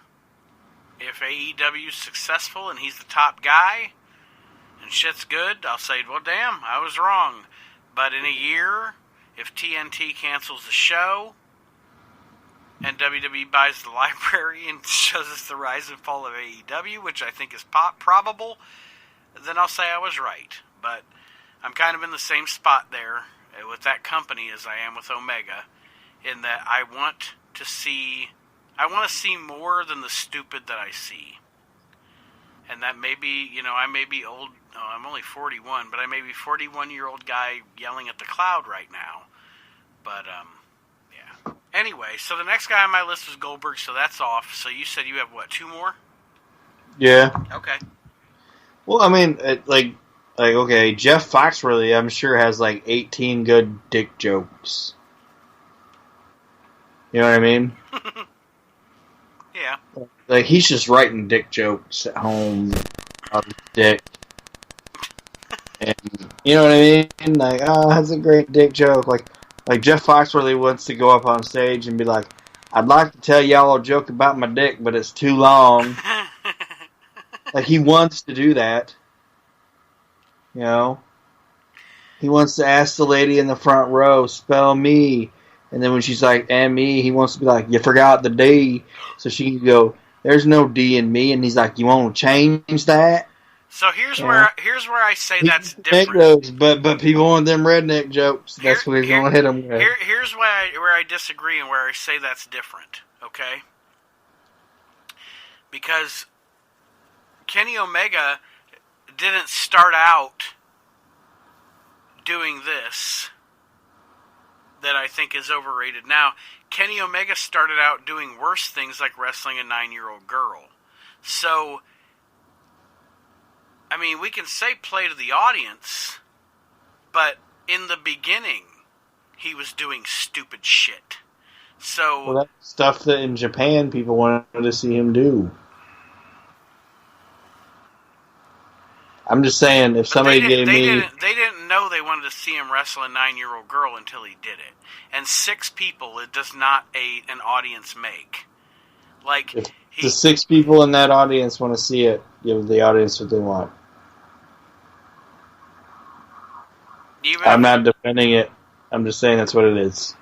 if AEW is successful and he's the top guy and shit's good, I'll say, well, damn, I was wrong. But in a year, if TNT cancels the show and WWE buys the library and shows us the rise and fall of AEW, which I think is probable, then I'll say I was right. But I'm kind of in the same spot there with that company as I am with Omega, in that I want to see more than the stupid that I see. And that may be, I may be old, I'm only 41, but I may be 41-year-old guy yelling at the cloud right now. But, yeah. Anyway, so the next guy on my list was Goldberg, so that's off. So you said you have, what, 2 more? Yeah. Okay. Well, I mean, okay, Jeff Foxworthy, I'm sure, has 18 good dick jokes. You know what I mean? Yeah. like he's just writing dick jokes at home about his dick. And you know what I mean? Like, oh, that's a great dick joke. Like Jeff Foxworthy wants to go up on stage and be like, I'd like to tell y'all a joke about my dick, but it's too long. Like, he wants to do that. You know? He wants to ask the lady in the front row, spell me. And then when she's like, and me, he wants to be like, you forgot the D. So she can go, there's no D in me. And he's like, you want to change that? So here's where I say that's different. Those, but people want them redneck jokes. That's what he's going to hit them with. Here's where I disagree and where I say that's different. Okay? Because Kenny Omega didn't start out doing this that I think is overrated. Now, Kenny Omega started out doing worse things like wrestling a 9-year-old girl. So, I mean, we can say play to the audience, but in the beginning, he was doing stupid shit. So, well, that's stuff that in Japan people wanted to see him do. I'm just saying, if somebody they didn't know they wanted to see him wrestle a 9-year-old girl until he did it. And 6 people, it does not an audience make. Like, if the 6 people in that audience want to see it, give the audience what they want. I'm not defending it. I'm just saying that's what it is.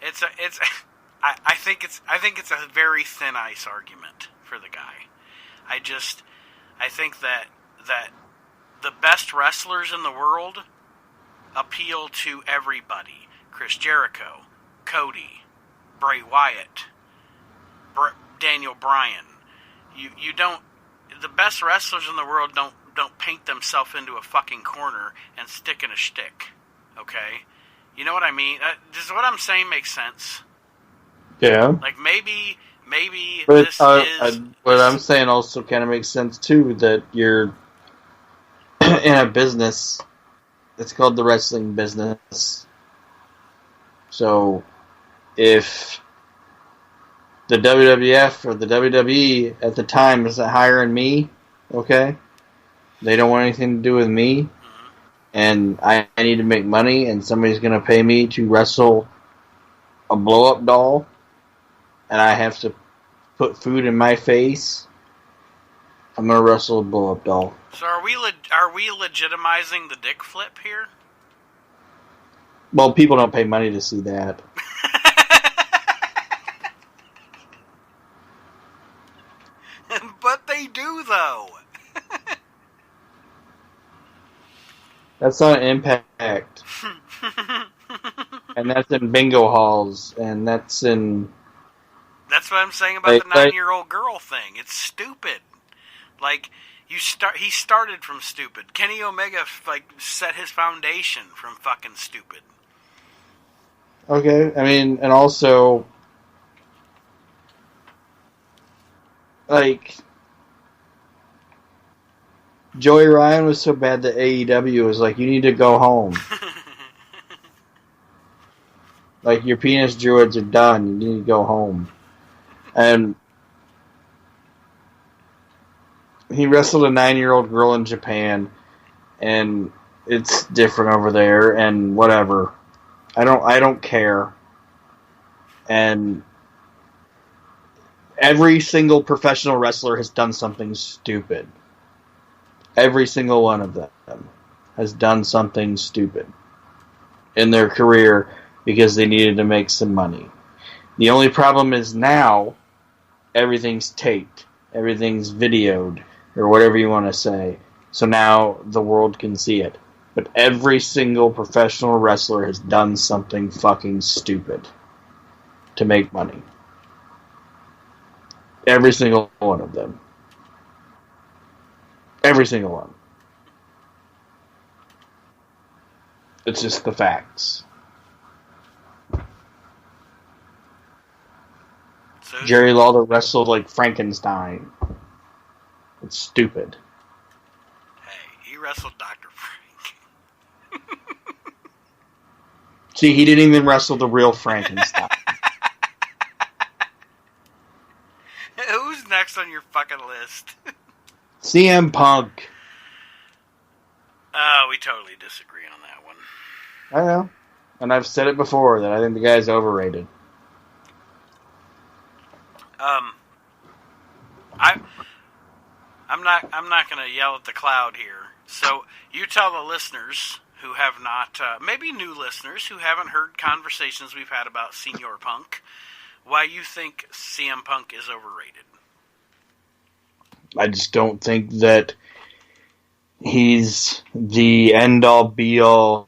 I think it's a very thin ice argument for the guy. I think that the best wrestlers in the world appeal to everybody. Chris Jericho, Cody, Bray Wyatt, Daniel Bryan. You don't. The best wrestlers in the world don't paint themselves into a fucking corner and stick in a shtick. Okay, you know what I mean? Does what I'm saying make sense? Yeah. Like maybe but what I'm saying also kind of makes sense too. That you're in a business. It's called the wrestling business. So, if the WWF or the WWE at the time isn't hiring me, okay, they don't want anything to do with me, and I need to make money, and somebody's going to pay me to wrestle a blow-up doll, and I have to put food in my face, I'm going to wrestle a blow-up doll. So are we legitimizing the dick flip here? Well, people don't pay money to see that. But they do, though. That's on Impact. And that's in bingo halls. And that's in... That's what I'm saying about the 9-year-old girl thing. It's stupid. Like, he started from stupid. Kenny Omega, set his foundation from fucking stupid. Okay, I mean, and also... Joey Ryan was so bad that AEW was like, you need to go home. Your penis druids are done. You need to go home. And he wrestled a 9-year-old girl in Japan, and it's different over there, and whatever. I don't care. And every single professional wrestler has done something stupid. Every single one of them has done something stupid in their career because they needed to make some money. The only problem is now everything's taped, everything's videoed, or whatever you want to say. So now the world can see it. But every single professional wrestler has done something fucking stupid to make money. Every single one of them. Every single one. It's just the facts. So Jerry Lawler wrestled like Frankenstein. It's stupid. Hey, he wrestled Dr. Frank. See, he didn't even wrestle the real Frankenstein. Who's next CM Punk. We totally disagree on that one. I know. And I've said it before that I think the guy's overrated. I'm not going to yell at the cloud here. So you tell the listeners who have not, maybe new listeners who haven't heard conversations we've had about Senior Punk, why you think CM Punk is overrated. I just don't think that he's the end-all, be-all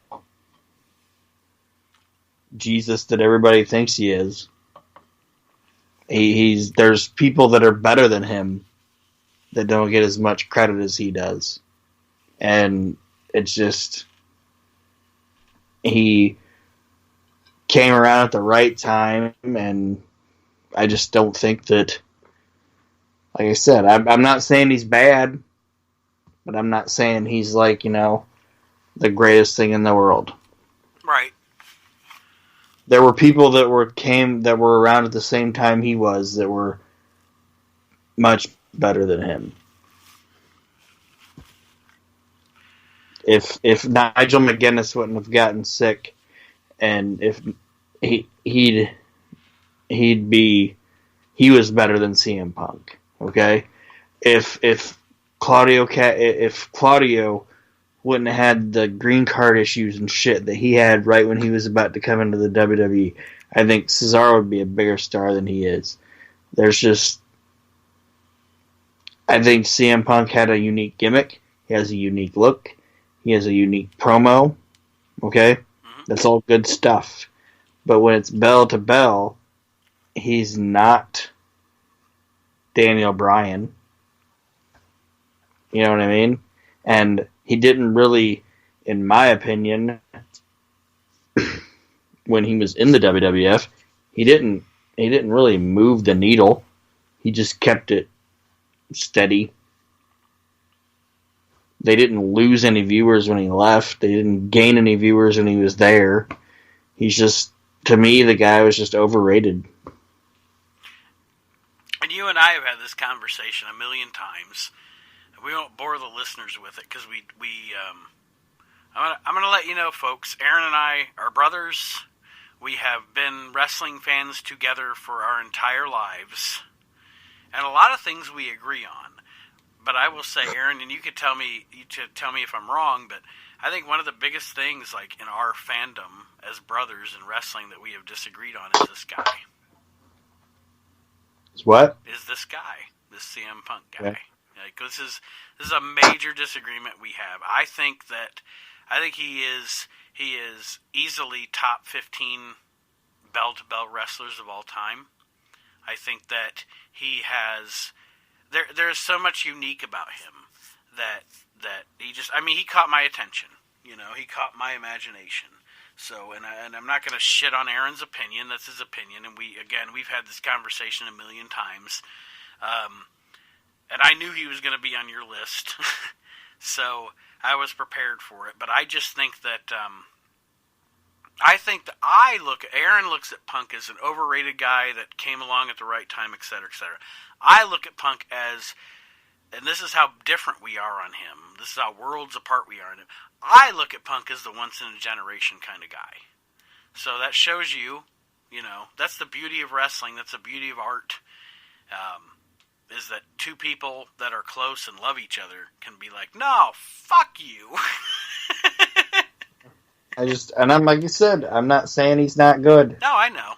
Jesus that everybody thinks he is. There's people that are better than him that don't get as much credit as he does. And it's just, he came around at the right time, and I just don't think that, like I said, I'm not saying he's bad, but I'm not saying he's like, the greatest thing in the world. Right. There were people that were around at the same time he was that were much better than him. If Nigel McGuinness wouldn't have gotten sick, and if he was better than CM Punk. Okay, if Claudio wouldn't have had the green card issues and shit that he had right when he was about to come into the WWE, I think Cesaro would be a bigger star than he is. I think CM Punk had a unique gimmick. He has a unique look. He has a unique promo. Okay? Mm-hmm. That's all good stuff. But when it's bell to bell, he's not Daniel Bryan. You know what I mean? And he didn't really, in my opinion, when he was in the WWF, he didn't really move the needle. He just kept it steady. They didn't lose any viewers when he left. They didn't gain any viewers when he was there. He's just, to me, the guy was just overrated. And you and I have had this conversation a million times. We won't bore the listeners with it because I'm gonna let you know, folks. Aaron and I are brothers. We have been wrestling fans together for our entire lives, and a lot of things we agree on. But I will say, Aaron, and you could tell me if I'm wrong, but I think one of the biggest things, like in our fandom as brothers in wrestling, that we have disagreed on is this guy. Is what? Is this guy, this CM Punk guy? Yeah. Like, this is a major disagreement we have. I think he is easily top 15 bell-to-bell wrestlers of all time. I think that he has. There's so much unique about him that he caught my attention. He caught my imagination. So, and I'm not going to shit on Aaron's opinion. That's his opinion, and we've had this conversation a million times. And I knew he was going to be on your list, so I was prepared for it. But I just think that Aaron looks at Punk as an overrated guy that came along at the right time, etc., etc. I look at Punk as, and this is how different we are on him. This is how worlds apart we are on him. I look at Punk as the once-in-a-generation kind of guy. So that shows you, that's the beauty of wrestling. That's the beauty of art. Is that two people that are close and love each other can be like, no, fuck you. I'm like you said, I'm not saying he's not good. No, I know.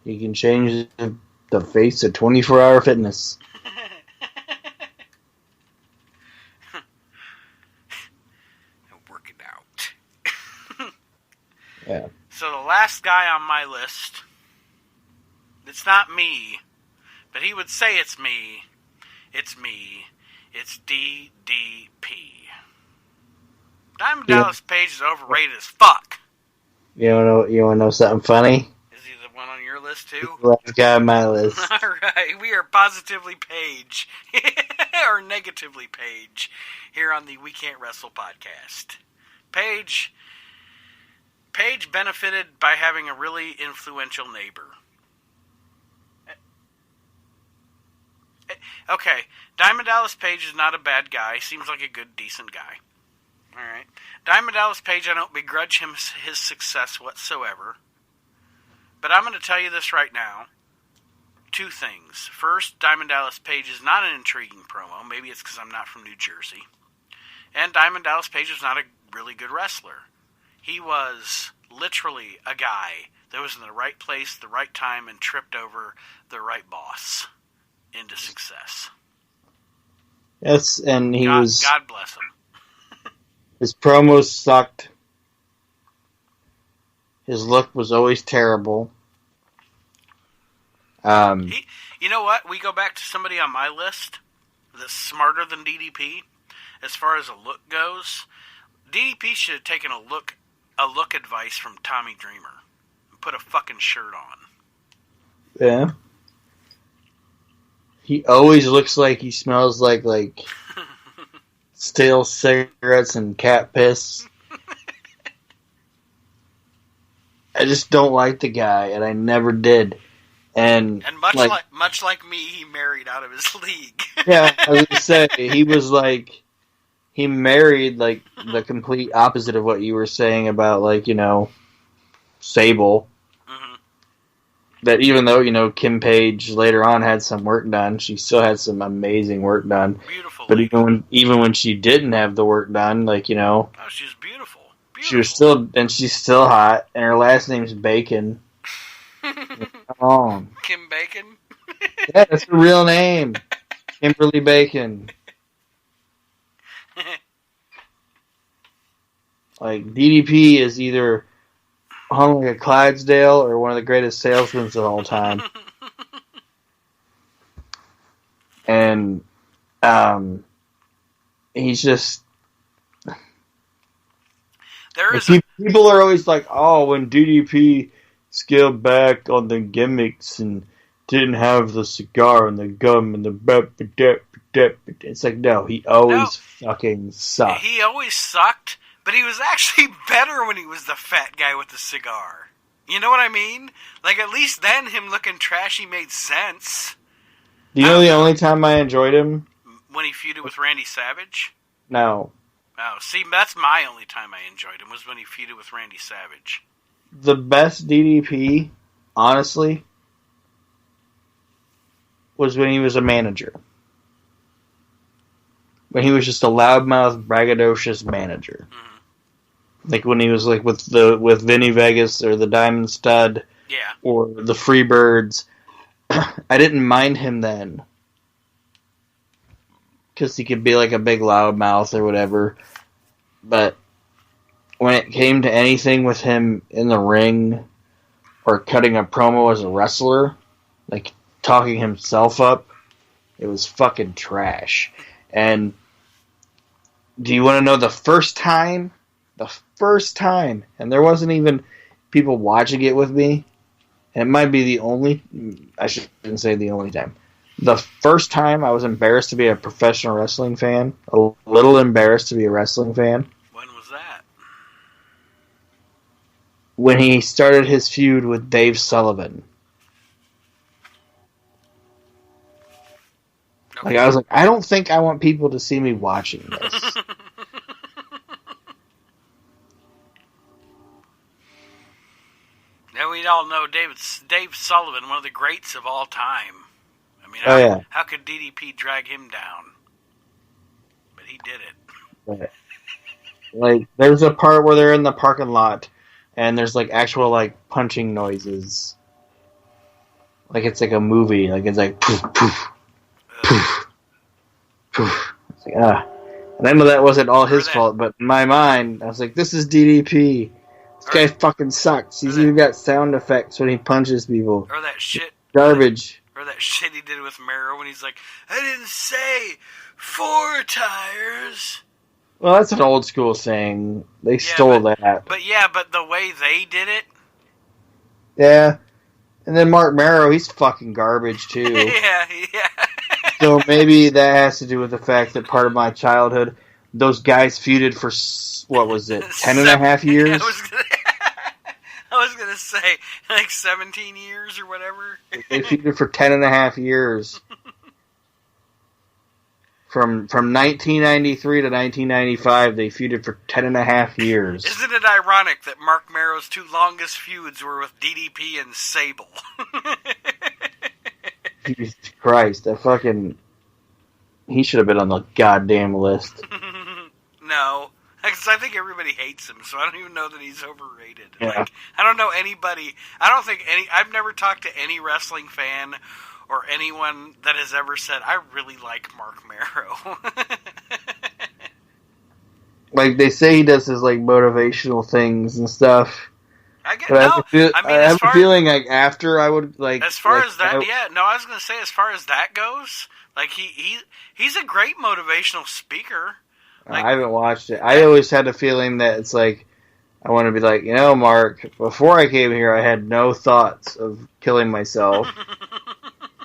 He can change the face of 24-hour fitness. Work it out. Yeah. So the last guy on my list, it's not me, but he would say it's me. It's me. It's DDP. Diamond Dallas Page is overrated as fuck. You want to know something funny? Is he the one on your list too? Last guy on my list. All right, we are positively Page or negatively Page here on the We Can't Wrestle podcast. Page benefited by having a really influential neighbor. Okay, Diamond Dallas Page is not a bad guy. Seems like a good, decent guy. All right. Diamond Dallas Page, I don't begrudge him his success whatsoever. But I'm going to tell you this right now. Two things. First, Diamond Dallas Page is not an intriguing promo. Maybe it's because I'm not from New Jersey. And Diamond Dallas Page was not a really good wrestler. He was literally a guy that was in the right place, the right time, and tripped over the right boss into success. Yes, and God bless him. His promos sucked. His look was always terrible. You know what? We go back to somebody on my list that's smarter than DDP. As far as a look goes, DDP should have taken a look advice from Tommy Dreamer and put a fucking shirt on. Yeah. He always looks like he smells like stale cigarettes and cat piss. I just don't like the guy, and I never did. And much like me, he married out of his league. Yeah, I was gonna say he married the complete opposite of what you were saying about Sable. Mm-hmm. That even though Kim Page later on had some work done, she still had some amazing work done. Beautiful. But even when she didn't have the work done, oh, she was beautiful. She was she's still hot, and her last name's Bacon. Come on. Kim Bacon? Yeah, that's her real name. Kimberly Bacon. DDP is either hung like a Clydesdale or one of the greatest salesmen of all time. And he's just... People are always like, oh, when DDP scaled back on the gimmicks and didn't have the cigar and the gum and the... It's like, no, he always fucking sucked. He always sucked, but he was actually better when he was the fat guy with the cigar. You know what I mean? At least then him looking trashy made sense. Do you know the only time I enjoyed him? When he feuded with Randy Savage? No. Oh, see, that's my only time I enjoyed him, was when he feuded with Randy Savage. The best DDP, honestly, was when he was a manager. When he was just a loudmouth, braggadocious manager. Mm-hmm. When he was with Vinny Vegas or the Diamond Stud, or the Freebirds. I didn't mind him then, because he could be a big loudmouth or whatever. But when it came to anything with him in the ring or cutting a promo as a wrestler, talking himself up, it was fucking trash. And do you want to know the first time? The first time, and there wasn't even people watching it with me, and it might be the only, I shouldn't say the only time. The first time I was embarrassed to be a professional wrestling fan, a little embarrassed to be a wrestling fan. When was that? When he started his feud with Dave Sullivan. Okay. I was like, I don't think I want people to see me watching this. Now we all know Dave Sullivan, one of the greats of all time. I mean, how could DDP drag him down? But he did it. Right. There's a part where they're in the parking lot, and there's actual punching noises. It's like a movie. It's like poof, poof, poof, poof. It's like, And I know that wasn't all his fault, but in my mind, I was like, this is DDP. This guy fucking sucks. He's even got sound effects when he punches people. Or that shit. Garbage. Or that shit he did with Mero when he's like, I didn't say 4 tires. Well, that's an old school saying. They stole that. But the way they did it. Yeah. And then Mark Mero, he's fucking garbage too. yeah. So maybe that has to do with the fact that part of my childhood, those guys feuded for, what was it, 10 and a half years? I was gonna say, 17 years or whatever. They feuded for 10 and a half years. From 1993 to 1995, they feuded for 10.5 years. Isn't it ironic that Mark Merrow's two longest feuds were with DDP and Sable? Jesus Christ, he should have been on the goddamn list. No, because I think everybody hates him, so I don't even know that he's overrated. Yeah. Like, I don't know anybody. I've never talked to any wrestling fan or anyone that has ever said, I really like Mark Merrow. Like, they say he does his, like, motivational things and stuff. I get, but no, I have a feeling, like, after I would, like... As far like, as that, yeah, no, I was going to say, as far as that goes, like, he's a great motivational speaker. Like, I haven't watched it. I always had a feeling that it's like, I want to be like, Mark, before I came here, I had no thoughts of killing myself.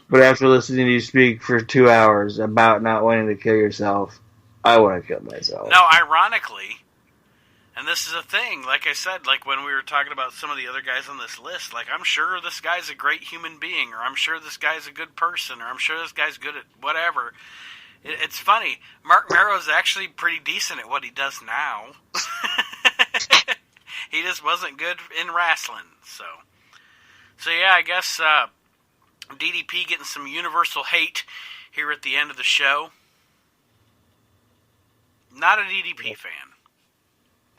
But after listening to you speak for 2 hours about not wanting to kill yourself, I want to kill myself. No, ironically, and this is a thing, like I said, like when we were talking about some of the other guys on this list, like I'm sure this guy's a great human being, or I'm sure this guy's a good person, or I'm sure this guy's good at whatever. It's funny, Mark Merrow's actually pretty decent at what he does now. He just wasn't good in wrestling, so yeah, I guess DDP getting some universal hate here at the end of the show. Not a DDP fan.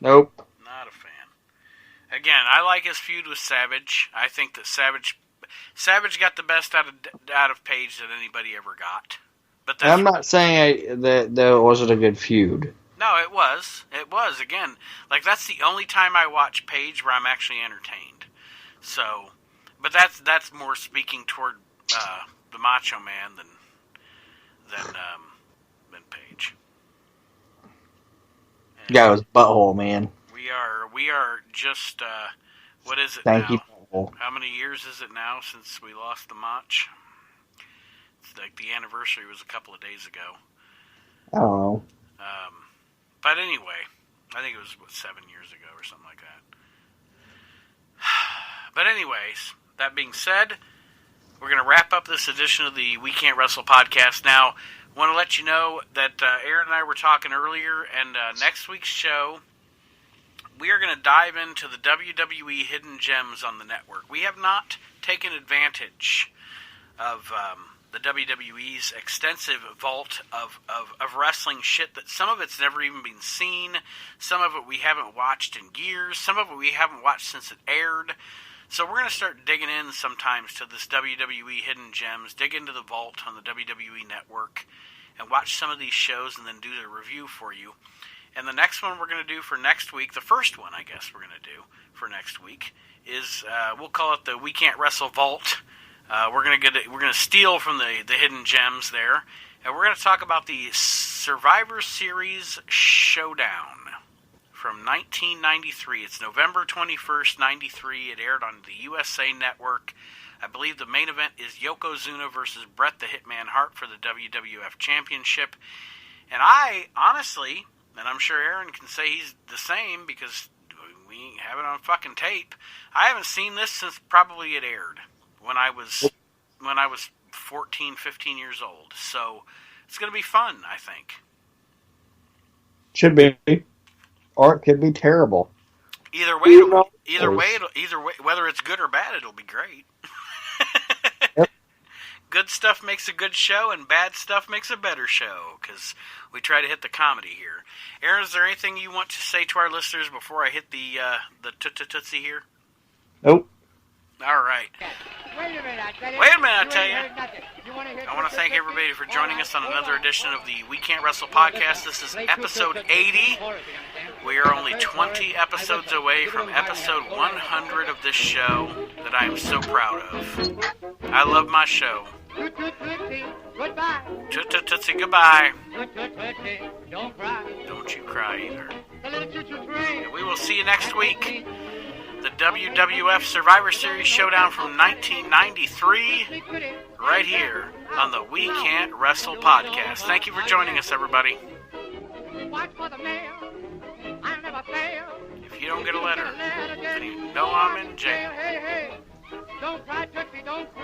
Nope. Not a fan. Again, I like his feud with Savage. I think that Savage got the best out of Page that anybody ever got. But I'm not saying that it wasn't a good feud. No, it was. It was. Again, like that's the only time I watch Page where I'm actually entertained. So, but that's more speaking toward the Macho Man than Page. And guy was butthole, man. We are just what is it Thank now? you. Butthole. How many years is it now since we lost the match? It's like the anniversary was a couple of days ago. I don't know. But anyway, I think it was 7 years ago or something like that. But anyways, that being said, we're going to wrap up this edition of the We Can't Wrestle podcast. Now, I want to let you know that Aaron and I were talking earlier, and next week's show, we are going to dive into the WWE Hidden Gems on the network. We have not taken advantage of the WWE's extensive vault of wrestling shit that some of it's never even been seen, some of it we haven't watched in years, some of it we haven't watched since it aired. So we're going to start digging in sometimes to this WWE Hidden Gems, dig into the vault on the WWE Network, and watch some of these shows and then do the review for you. And the next one we're going to do for next week, the first one I guess we're going to do for next week, is we'll call it the We Can't Wrestle Vault. We're gonna steal from the Hidden Gems there, and we're gonna talk about the Survivor Series Showdown from 1993. It's November 21st, 93. It aired on the USA Network. I believe the main event is Yokozuna versus Bret the Hitman Hart for the WWF Championship. And I honestly, and I'm sure Aaron can say he's the same because we have it on fucking tape, I haven't seen this since probably it aired. When I was 14, 15 years old. So it's going to be fun, I think. Should be. Or it could be terrible. Either way, whether it's good or bad, it'll be great. Yep. Good stuff makes a good show, and bad stuff makes a better show, because we try to hit the comedy here. Aaron, is there anything you want to say to our listeners before I hit the tootsie here? Nope. All right. Wait a minute, I tell you. I want to thank everybody for joining us on another edition of the We Can't Wrestle podcast. This is episode 80. We are only 20 episodes away from episode 100 of this show that I am so proud of. I love my show. Goodbye. Tootsie, goodbye. Don't cry. Don't you cry either. The little choo-choo train. And we will see you next week. The WWF Survivor Series Showdown from 1993, right here on the We Can't Wrestle podcast. Thank you for joining us, everybody. Watch for the mail. I never fail. If you don't get a letter, then you know I'm in jail. Hey, hey. Don't cry, Tootsie, don't cry.